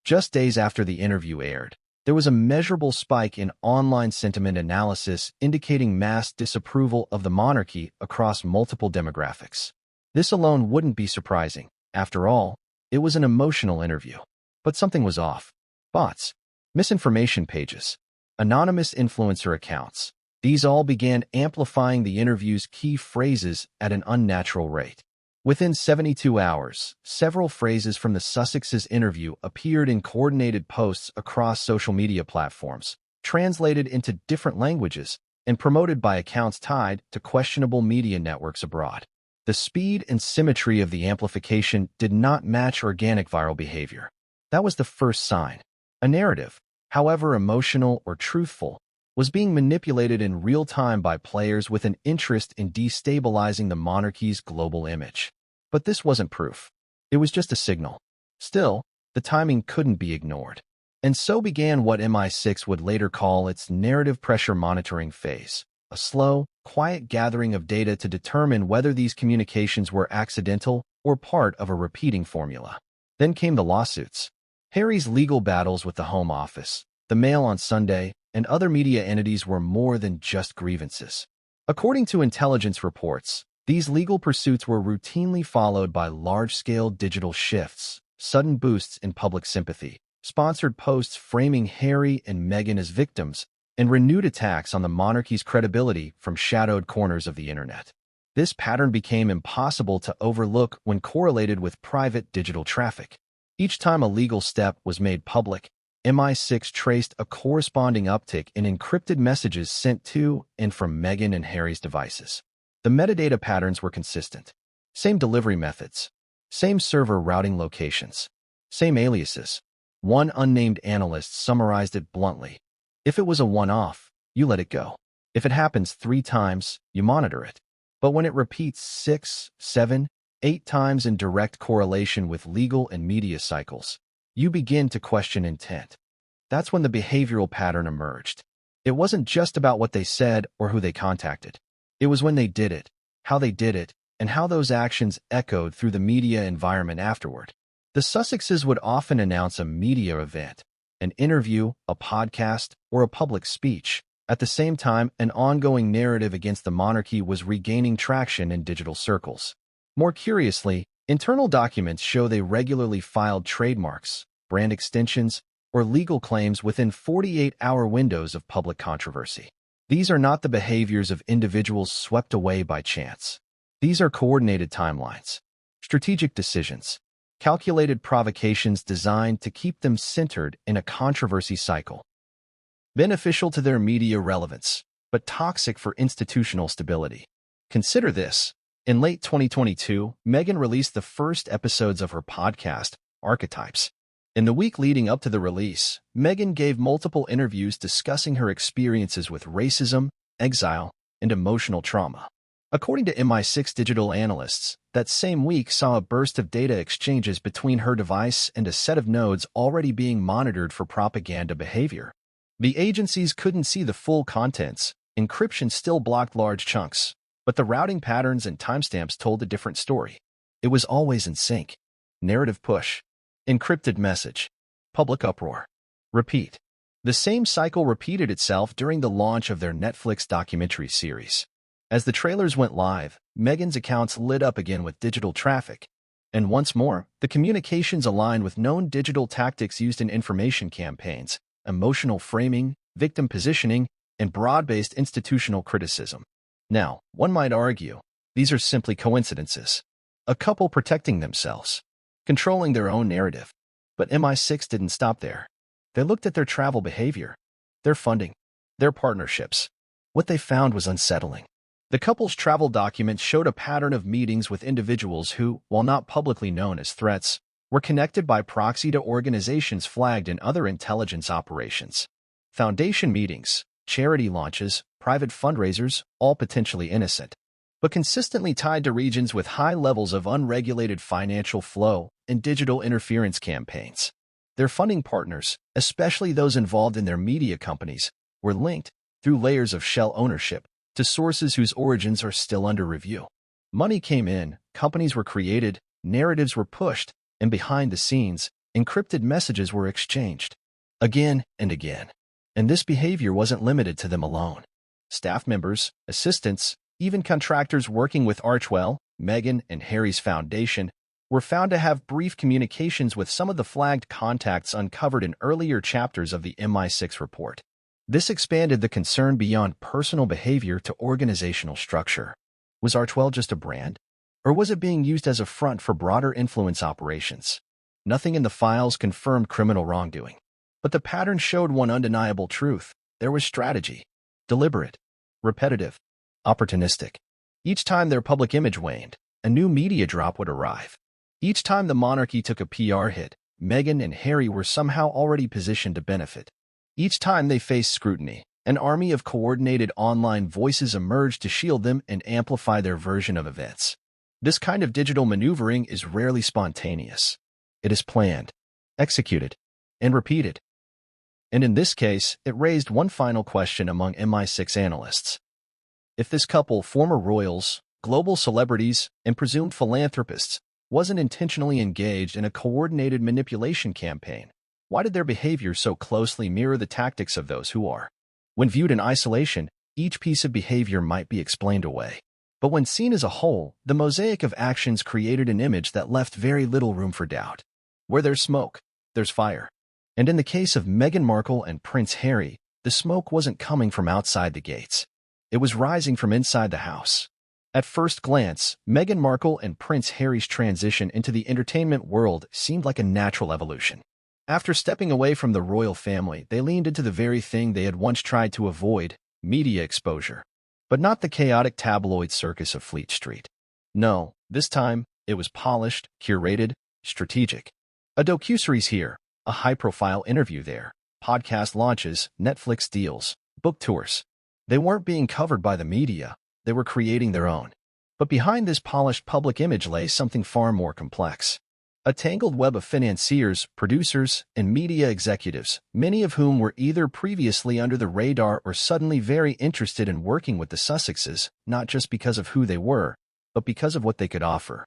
Just days after the interview aired, there was a measurable spike in online sentiment analysis indicating mass disapproval of the monarchy across multiple demographics. This alone wouldn't be surprising. After all, it was an emotional interview. But something was off. Bots, misinformation pages, anonymous influencer accounts. These all began amplifying the interview's key phrases at an unnatural rate. Within 72 hours, several phrases from the Sussex's interview appeared in coordinated posts across social media platforms, translated into different languages, and promoted by accounts tied to questionable media networks abroad. The speed and symmetry of the amplification did not match organic viral behavior. That was the first sign. A narrative, however emotional or truthful, was being manipulated in real time by players with an interest in destabilizing the monarchy's global image. But this wasn't proof. It was just a signal. Still, the timing couldn't be ignored. And so began what MI6 would later call its narrative pressure monitoring phase, a slow, quiet gathering of data to determine whether these communications were accidental or part of a repeating formula. Then came the lawsuits. Harry's legal battles with the Home Office, the Mail on Sunday, and other media entities were more than just grievances. According to intelligence reports, these legal pursuits were routinely followed by large-scale digital shifts, sudden boosts in public sympathy, sponsored posts framing Harry and Meghan as victims, and renewed attacks on the monarchy's credibility from shadowed corners of the internet. This pattern became impossible to overlook when correlated with private digital traffic. Each time a legal step was made public, MI6 traced a corresponding uptick in encrypted messages sent to and from Meghan and Harry's devices. The metadata patterns were consistent. Same delivery methods, same server routing locations, same aliases. One unnamed analyst summarized it bluntly. If it was a one-off, you let it go. If it happens 3 times, you monitor it. But when it repeats 6, 7, 8 times in direct correlation with legal and media cycles, you begin to question intent. That's when the behavioral pattern emerged. It wasn't just about what they said or who they contacted. It was when they did it, how they did it, and how those actions echoed through the media environment afterward. The Sussexes would often announce a media event, an interview, a podcast, or a public speech. At the same time, an ongoing narrative against the monarchy was regaining traction in digital circles. More curiously, internal documents show they regularly filed trademarks, brand extensions, or legal claims within 48-hour windows of public controversy. These are not the behaviors of individuals swept away by chance. These are coordinated timelines, strategic decisions, calculated provocations designed to keep them centered in a controversy cycle. Beneficial to their media relevance, but toxic for institutional stability. Consider this. In late 2022, Meghan released the first episodes of her podcast, Archetypes. In the week leading up to the release, Meghan gave multiple interviews discussing her experiences with racism, exile, and emotional trauma. According to MI6 digital analysts, that same week saw a burst of data exchanges between her device and a set of nodes already being monitored for propaganda behavior. The agencies couldn't see the full contents. Encryption still blocked large chunks, but the routing patterns and timestamps told a different story. It was always in sync. Narrative push. Encrypted message. Public uproar. Repeat. The same cycle repeated itself during the launch of their Netflix documentary series. As the trailers went live, Meghan's accounts lit up again with digital traffic. And once more, the communications aligned with known digital tactics used in information campaigns, emotional framing, victim positioning, and broad-based institutional criticism. Now, one might argue, these are simply coincidences. A couple protecting themselves, controlling their own narrative. But MI6 didn't stop there. They looked at their travel behavior, their funding, their partnerships. What they found was unsettling. The couple's travel documents showed a pattern of meetings with individuals who, while not publicly known as threats, were connected by proxy to organizations flagged in other intelligence operations. Foundation meetings, charity launches, private fundraisers, all potentially innocent, but consistently tied to regions with high levels of unregulated financial flow and digital interference campaigns. Their funding partners, especially those involved in their media companies, were linked, through layers of shell ownership, to sources whose origins are still under review. Money came in, companies were created, narratives were pushed, and behind the scenes, encrypted messages were exchanged. Again and again. And this behavior wasn't limited to them alone. Staff members, assistants, even contractors working with Archewell, Meghan, and Harry's foundation were found to have brief communications with some of the flagged contacts uncovered in earlier chapters of the MI6 report. This expanded the concern beyond personal behavior to organizational structure. Was Archewell just a brand? Or was it being used as a front for broader influence operations? Nothing in the files confirmed criminal wrongdoing. But the pattern showed one undeniable truth. There was strategy. Deliberate. Repetitive. Opportunistic. Each time their public image waned, a new media drop would arrive. Each time the monarchy took a PR hit, Meghan and Harry were somehow already positioned to benefit. Each time they faced scrutiny, An army of coordinated online voices emerged to shield them and amplify their version of events. This kind of digital maneuvering is rarely spontaneous. It is planned, executed, and repeated. And in this case, it raised one final question among MI6 analysts. If this couple, former royals, global celebrities, and presumed philanthropists, wasn't intentionally engaged in a coordinated manipulation campaign, why did their behavior so closely mirror the tactics of those who are? When viewed in isolation, each piece of behavior might be explained away. But when seen as a whole, the mosaic of actions created an image that left very little room for doubt. Where there's smoke, there's fire. And in the case of Meghan Markle and Prince Harry, the smoke wasn't coming from outside the gates. It was rising from inside the house. At first glance, Meghan Markle and Prince Harry's transition into the entertainment world seemed like a natural evolution. After stepping away from the royal family, they leaned into the very thing they had once tried to avoid, media exposure. But not the chaotic tabloid circus of Fleet Street. No, this time, it was polished, curated, strategic. A docuseries here, a high-profile interview there, podcast launches, Netflix deals, book tours. They weren't being covered by the media, they were creating their own. But behind this polished public image lay something far more complex. A tangled web of financiers, producers, and media executives, many of whom were either previously under the radar or suddenly very interested in working with the Sussexes, not just because of who they were, but because of what they could offer.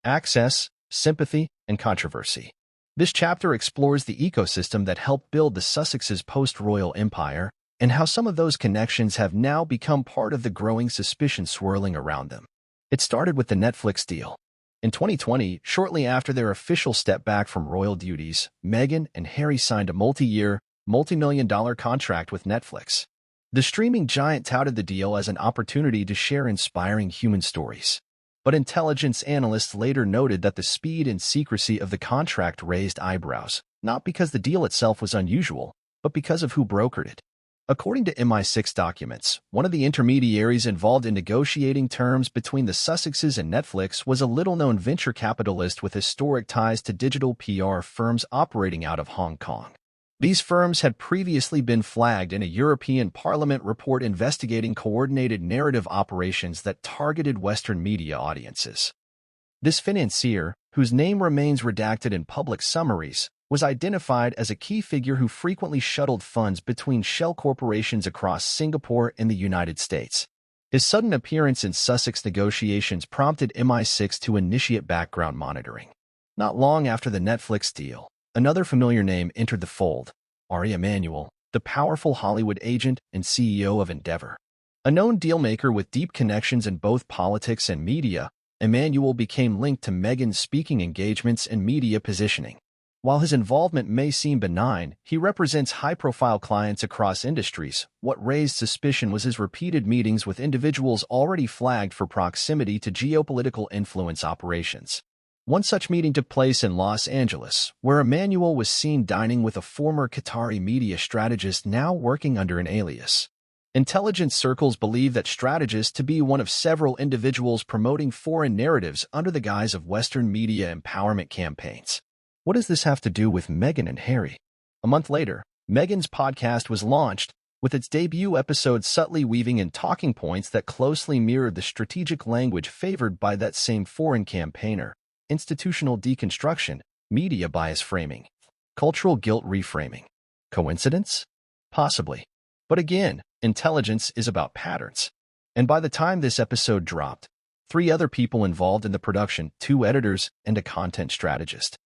Access, sympathy, and controversy. This chapter explores the ecosystem that helped build the Sussexes' post-royal empire, and how some of those connections have now become part of the growing suspicion swirling around them. It started with the Netflix deal. In 2020, shortly after their official step back from royal duties, Meghan and Harry signed a multi-year, multi-million-dollar contract with Netflix. The streaming giant touted the deal as an opportunity to share inspiring human stories. But intelligence analysts later noted that the speed and secrecy of the contract raised eyebrows, not because the deal itself was unusual, but because of who brokered it. According to MI6 documents, one of the intermediaries involved in negotiating terms between the Sussexes and Netflix was a little-known venture capitalist with historic ties to digital PR firms operating out of Hong Kong. These firms had previously been flagged in a European Parliament report investigating coordinated narrative operations that targeted Western media audiences. This financier, whose name remains redacted in public summaries, was identified as a key figure who frequently shuttled funds between shell corporations across Singapore and the United States. His sudden appearance in Sussex negotiations prompted MI6 to initiate background monitoring. Not long after the Netflix deal, another familiar name entered the fold, Ari Emanuel, the powerful Hollywood agent and CEO of Endeavor. A known dealmaker with deep connections in both politics and media, Emanuel became linked to Meghan's speaking engagements and media positioning. While his involvement may seem benign, he represents high-profile clients across industries. What raised suspicion was his repeated meetings with individuals already flagged for proximity to geopolitical influence operations. One such meeting took place in Los Angeles, where Emanuel was seen dining with a former Qatari media strategist now working under an alias. Intelligence circles believe that strategist to be one of several individuals promoting foreign narratives under the guise of Western media empowerment campaigns. What does this have to do with Meghan and Harry? A month later, Meghan's podcast was launched, with its debut episode subtly weaving in talking points that closely mirrored the strategic language favored by that same foreign campaigner: institutional deconstruction, media bias framing, cultural guilt reframing. Coincidence? Possibly. But again, intelligence is about patterns. And by the time this episode dropped, 3 other people involved in the production, 2 editors and a content strategist,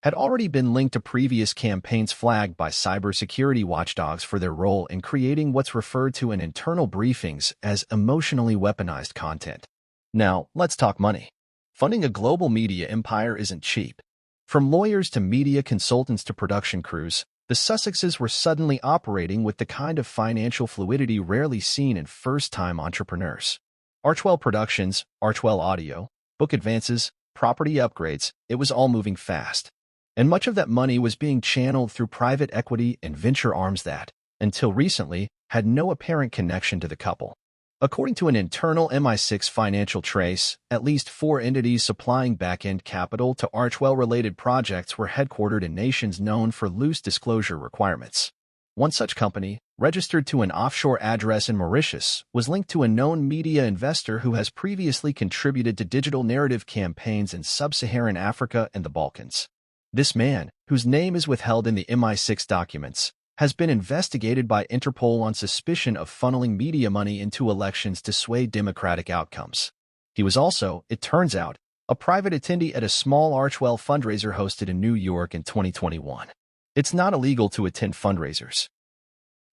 had already been linked to previous campaigns flagged by cybersecurity watchdogs for their role in creating what's referred to in internal briefings as emotionally weaponized content. Now, let's talk money. Funding a global media empire isn't cheap. From lawyers to media consultants to production crews, the Sussexes were suddenly operating with the kind of financial fluidity rarely seen in first-time entrepreneurs. Archwell Productions, Archwell Audio, book advances, property upgrades, it was all moving fast. And much of that money was being channeled through private equity and venture arms that, until recently, had no apparent connection to the couple. According to an internal MI6 financial trace, at least 4 entities supplying back-end capital to Archwell-related projects were headquartered in nations known for loose disclosure requirements. One such company, registered to an offshore address in Mauritius, was linked to a known media investor who has previously contributed to digital narrative campaigns in sub-Saharan Africa and the Balkans. This man, whose name is withheld in the MI6 documents, has been investigated by Interpol on suspicion of funneling media money into elections to sway democratic outcomes. He was also, it turns out, a private attendee at a small Archwell fundraiser hosted in New York in 2021. It's not illegal to attend fundraisers.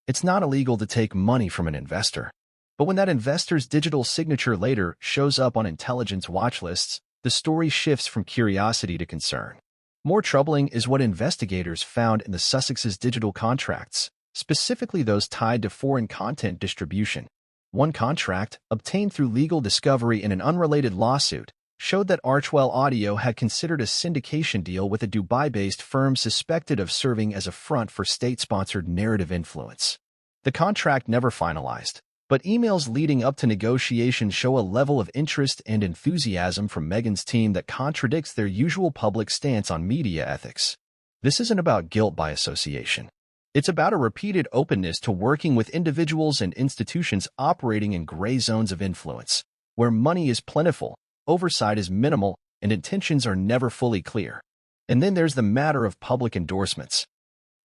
It's not illegal to take money from an investor. But when that investor's digital signature later shows up on intelligence watch lists, the story shifts from curiosity to concern. More troubling is what investigators found in the Sussex's digital contracts, specifically those tied to foreign content distribution. One contract, obtained through legal discovery in an unrelated lawsuit, showed that Archwell Audio had considered a syndication deal with a Dubai-based firm suspected of serving as a front for state-sponsored narrative influence. The contract never finalized, but emails leading up to negotiations show a level of interest and enthusiasm from MEGHAN's team that contradicts their usual public stance on media ethics. This isn't about guilt by association. It's about a repeated openness to working with individuals and institutions operating in gray zones of influence, where money is plentiful, oversight is minimal, and intentions are never fully clear. And then there's the matter of public endorsements.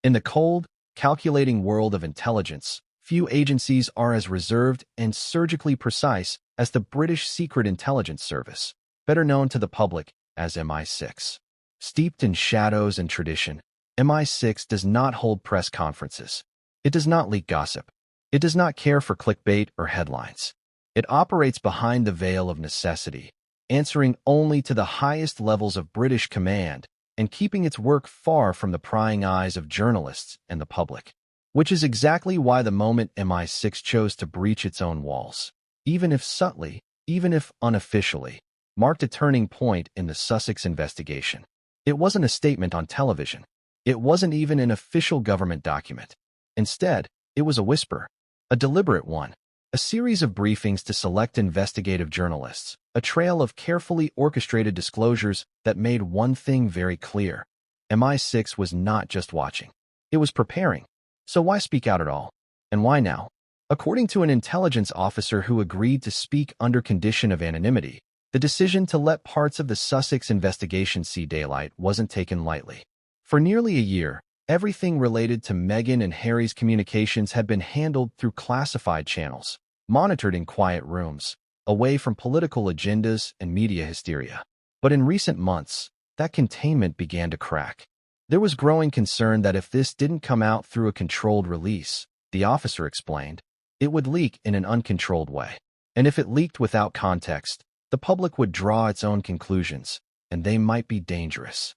In the cold, calculating world of intelligence, few agencies are as reserved and surgically precise as the British Secret Intelligence Service, better known to the public as MI6. Steeped in shadows and tradition, MI6 does not hold press conferences. It does not leak gossip. It does not care for clickbait or headlines. It operates behind the veil of necessity, answering only to the highest levels of British command and keeping its work far from the prying eyes of journalists and the public. Which is exactly why the moment MI6 chose to breach its own walls, even if subtly, even if unofficially, marked a turning point in the Sussex investigation. It wasn't a statement on television. It wasn't even an official government document. Instead, it was a whisper, a deliberate one, a series of briefings to select investigative journalists, a trail of carefully orchestrated disclosures that made one thing very clear. MI6 was not just watching. It was preparing. So why speak out at all? And why now? According to an intelligence officer who agreed to speak under condition of anonymity, the decision to let parts of the Sussex investigation see daylight wasn't taken lightly. For nearly a year, everything related to Meghan and Harry's communications had been handled through classified channels, monitored in quiet rooms, away from political agendas and media hysteria. But in recent months, that containment began to crack. There was growing concern that if this didn't come out through a controlled release, the officer explained, it would leak in an uncontrolled way. And if it leaked without context, the public would draw its own conclusions, and they might be dangerous.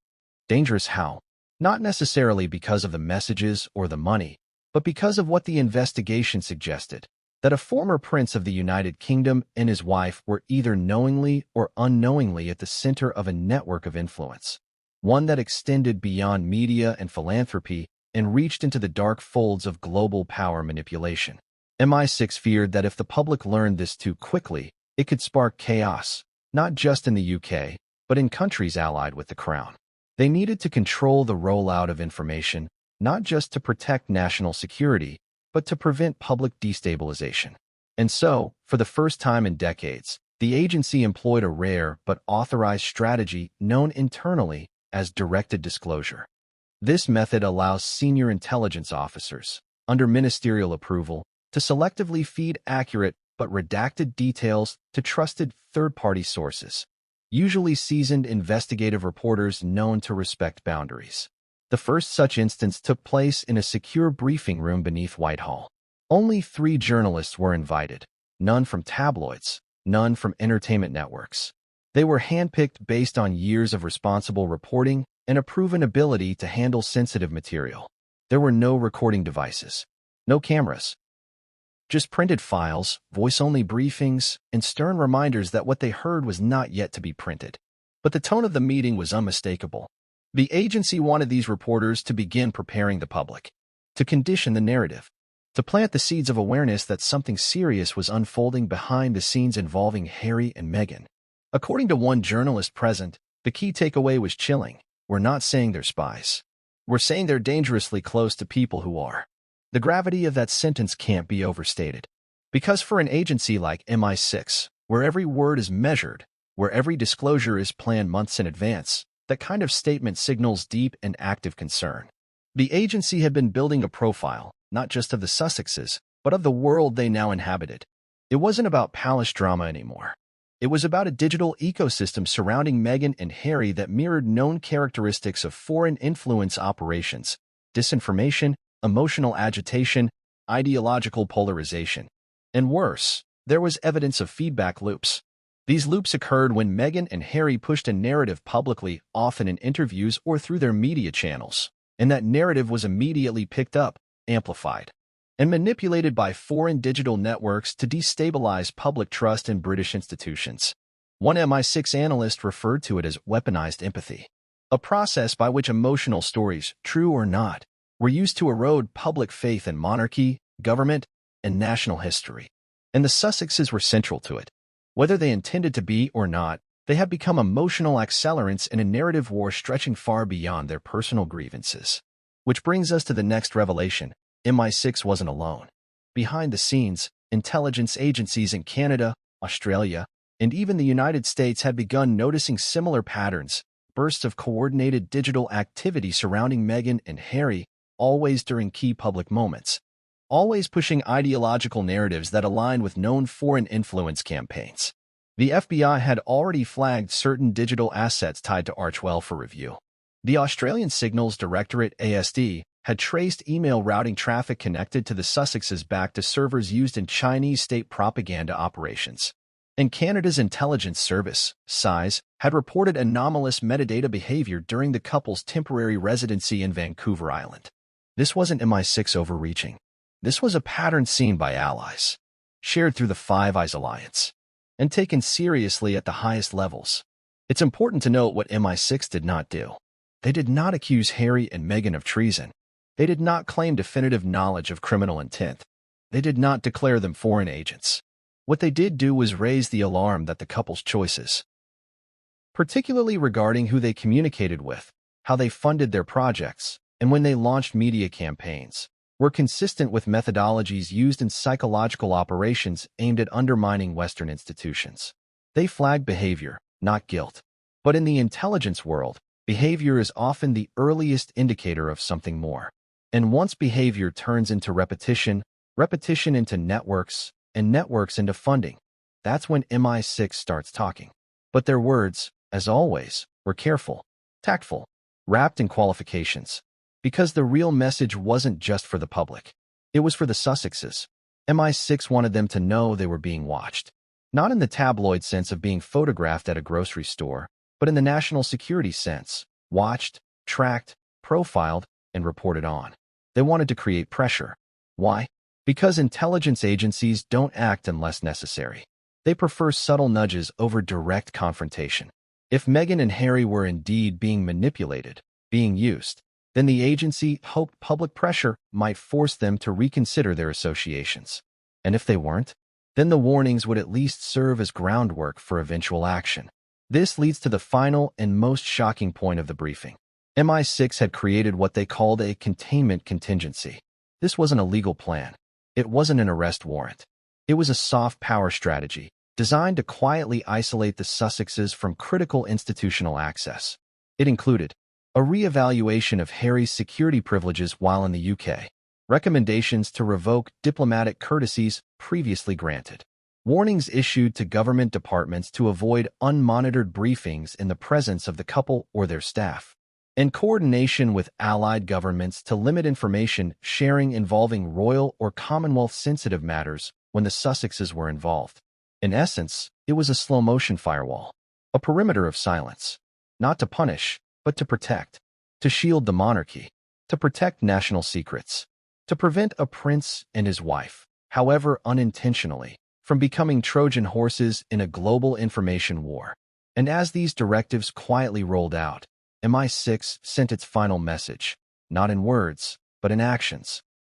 Dangerous how? Not necessarily because of the messages or the money, but because of what the investigation suggested, that a former prince of the United Kingdom and his wife were either knowingly or unknowingly at the center of a network of influence. One that extended beyond media and philanthropy and reached into the dark folds of global power manipulation. MI6 feared that if the public learned this too quickly, it could spark chaos, not just in the UK, but in countries allied with the Crown. They needed to control the rollout of information, not just to protect national security, but to prevent public destabilization. And so, for the first time in decades, the agency employed a rare but authorized strategy known internally as directed disclosure. This method allows senior intelligence officers, under ministerial approval, to selectively feed accurate but redacted details to trusted third-party sources, usually seasoned investigative reporters known to respect boundaries. The first such instance took place in a secure briefing room beneath Whitehall. Only 3 journalists were invited, none from tabloids, none from entertainment networks. They were handpicked based on years of responsible reporting and a proven ability to handle sensitive material. There were no recording devices, no cameras, just printed files, voice-only briefings, and stern reminders that what they heard was not yet to be printed. But the tone of the meeting was unmistakable. The agency wanted these reporters to begin preparing the public, to condition the narrative, to plant the seeds of awareness that something serious was unfolding behind the scenes involving Harry and Meghan. According to one journalist present, the key takeaway was chilling. We're not saying they're spies. We're saying they're dangerously close to people who are. The gravity of that sentence can't be overstated. Because for an agency like MI6, where every word is measured, where every disclosure is planned months in advance, that kind of statement signals deep and active concern. The agency had been building a profile, not just of the Sussexes, but of the world they now inhabited. It wasn't about palace drama anymore. It was about a digital ecosystem surrounding Meghan and Harry that mirrored known characteristics of foreign influence operations: disinformation, emotional agitation, ideological polarization. And worse, there was evidence of feedback loops. These loops occurred when Meghan and Harry pushed a narrative publicly, often in interviews or through their media channels, and that narrative was immediately picked up, amplified, and manipulated by foreign digital networks to destabilize public trust in British institutions. One MI6 analyst referred to it as weaponized empathy, a process by which emotional stories, true or not, were used to erode public faith in monarchy, government, and national history. And the Sussexes were central to it. Whether they intended to be or not, they had become emotional accelerants in a narrative war stretching far beyond their personal grievances. Which brings us to the next revelation. MI6 wasn't alone. Behind the scenes, intelligence agencies in Canada, Australia, and even the United States had begun noticing similar patterns, bursts of coordinated digital activity surrounding Meghan and Harry, always during key public moments, always pushing ideological narratives that aligned with known foreign influence campaigns. The FBI had already flagged certain digital assets tied to Archwell for review. The Australian Signals Directorate ASD had traced email routing traffic connected to the Sussexes back to servers used in Chinese state propaganda operations. And Canada's Intelligence Service, SIS, had reported anomalous metadata behavior during the couple's temporary residency in Vancouver Island. This wasn't MI6 overreaching. This was a pattern seen by allies, shared through the Five Eyes Alliance, and taken seriously at the highest levels. It's important to note what MI6 did not do. They did not accuse Harry and Meghan of treason. They did not claim definitive knowledge of criminal intent. They did not declare them foreign agents. What they did do was raise the alarm that the couple's choices, particularly regarding who they communicated with, how they funded their projects, and when they launched media campaigns, were consistent with methodologies used in psychological operations aimed at undermining Western institutions. They flagged behavior, not guilt. But in the intelligence world, behavior is often the earliest indicator of something more. And once behavior turns into repetition, repetition into networks, and networks into funding, that's when MI6 starts talking. But their words, as always, were careful, tactful, wrapped in qualifications. Because the real message wasn't just for the public. It was for the Sussexes. MI6 wanted them to know they were being watched. Not in the tabloid sense of being photographed at a grocery store, but in the national security sense. Watched, tracked, profiled, and reported on. They wanted to create pressure. Why? Because intelligence agencies don't act unless necessary. They prefer subtle nudges over direct confrontation. If Meghan and Harry were indeed being manipulated, being used, then the agency hoped public pressure might force them to reconsider their associations. And if they weren't, then the warnings would at least serve as groundwork for eventual action. This leads to the final and most shocking point of the briefing. MI6 had created what they called a containment contingency. This wasn't a legal plan. It wasn't an arrest warrant. It was a soft power strategy designed to quietly isolate the Sussexes from critical institutional access. It included a re-evaluation of Harry's security privileges while in the UK, recommendations to revoke diplomatic courtesies previously granted, warnings issued to government departments to avoid unmonitored briefings in the presence of the couple or their staff, and coordination with allied governments to limit information sharing involving royal or Commonwealth-sensitive matters when the Sussexes were involved. In essence, it was a slow-motion firewall, a perimeter of silence, not to punish, but to protect, to shield the monarchy, to protect national secrets, to prevent a prince and his wife, however unintentionally, from becoming Trojan horses in a global information war. And as these directives quietly rolled out, MI6 sent its final message, not in words, but in actions.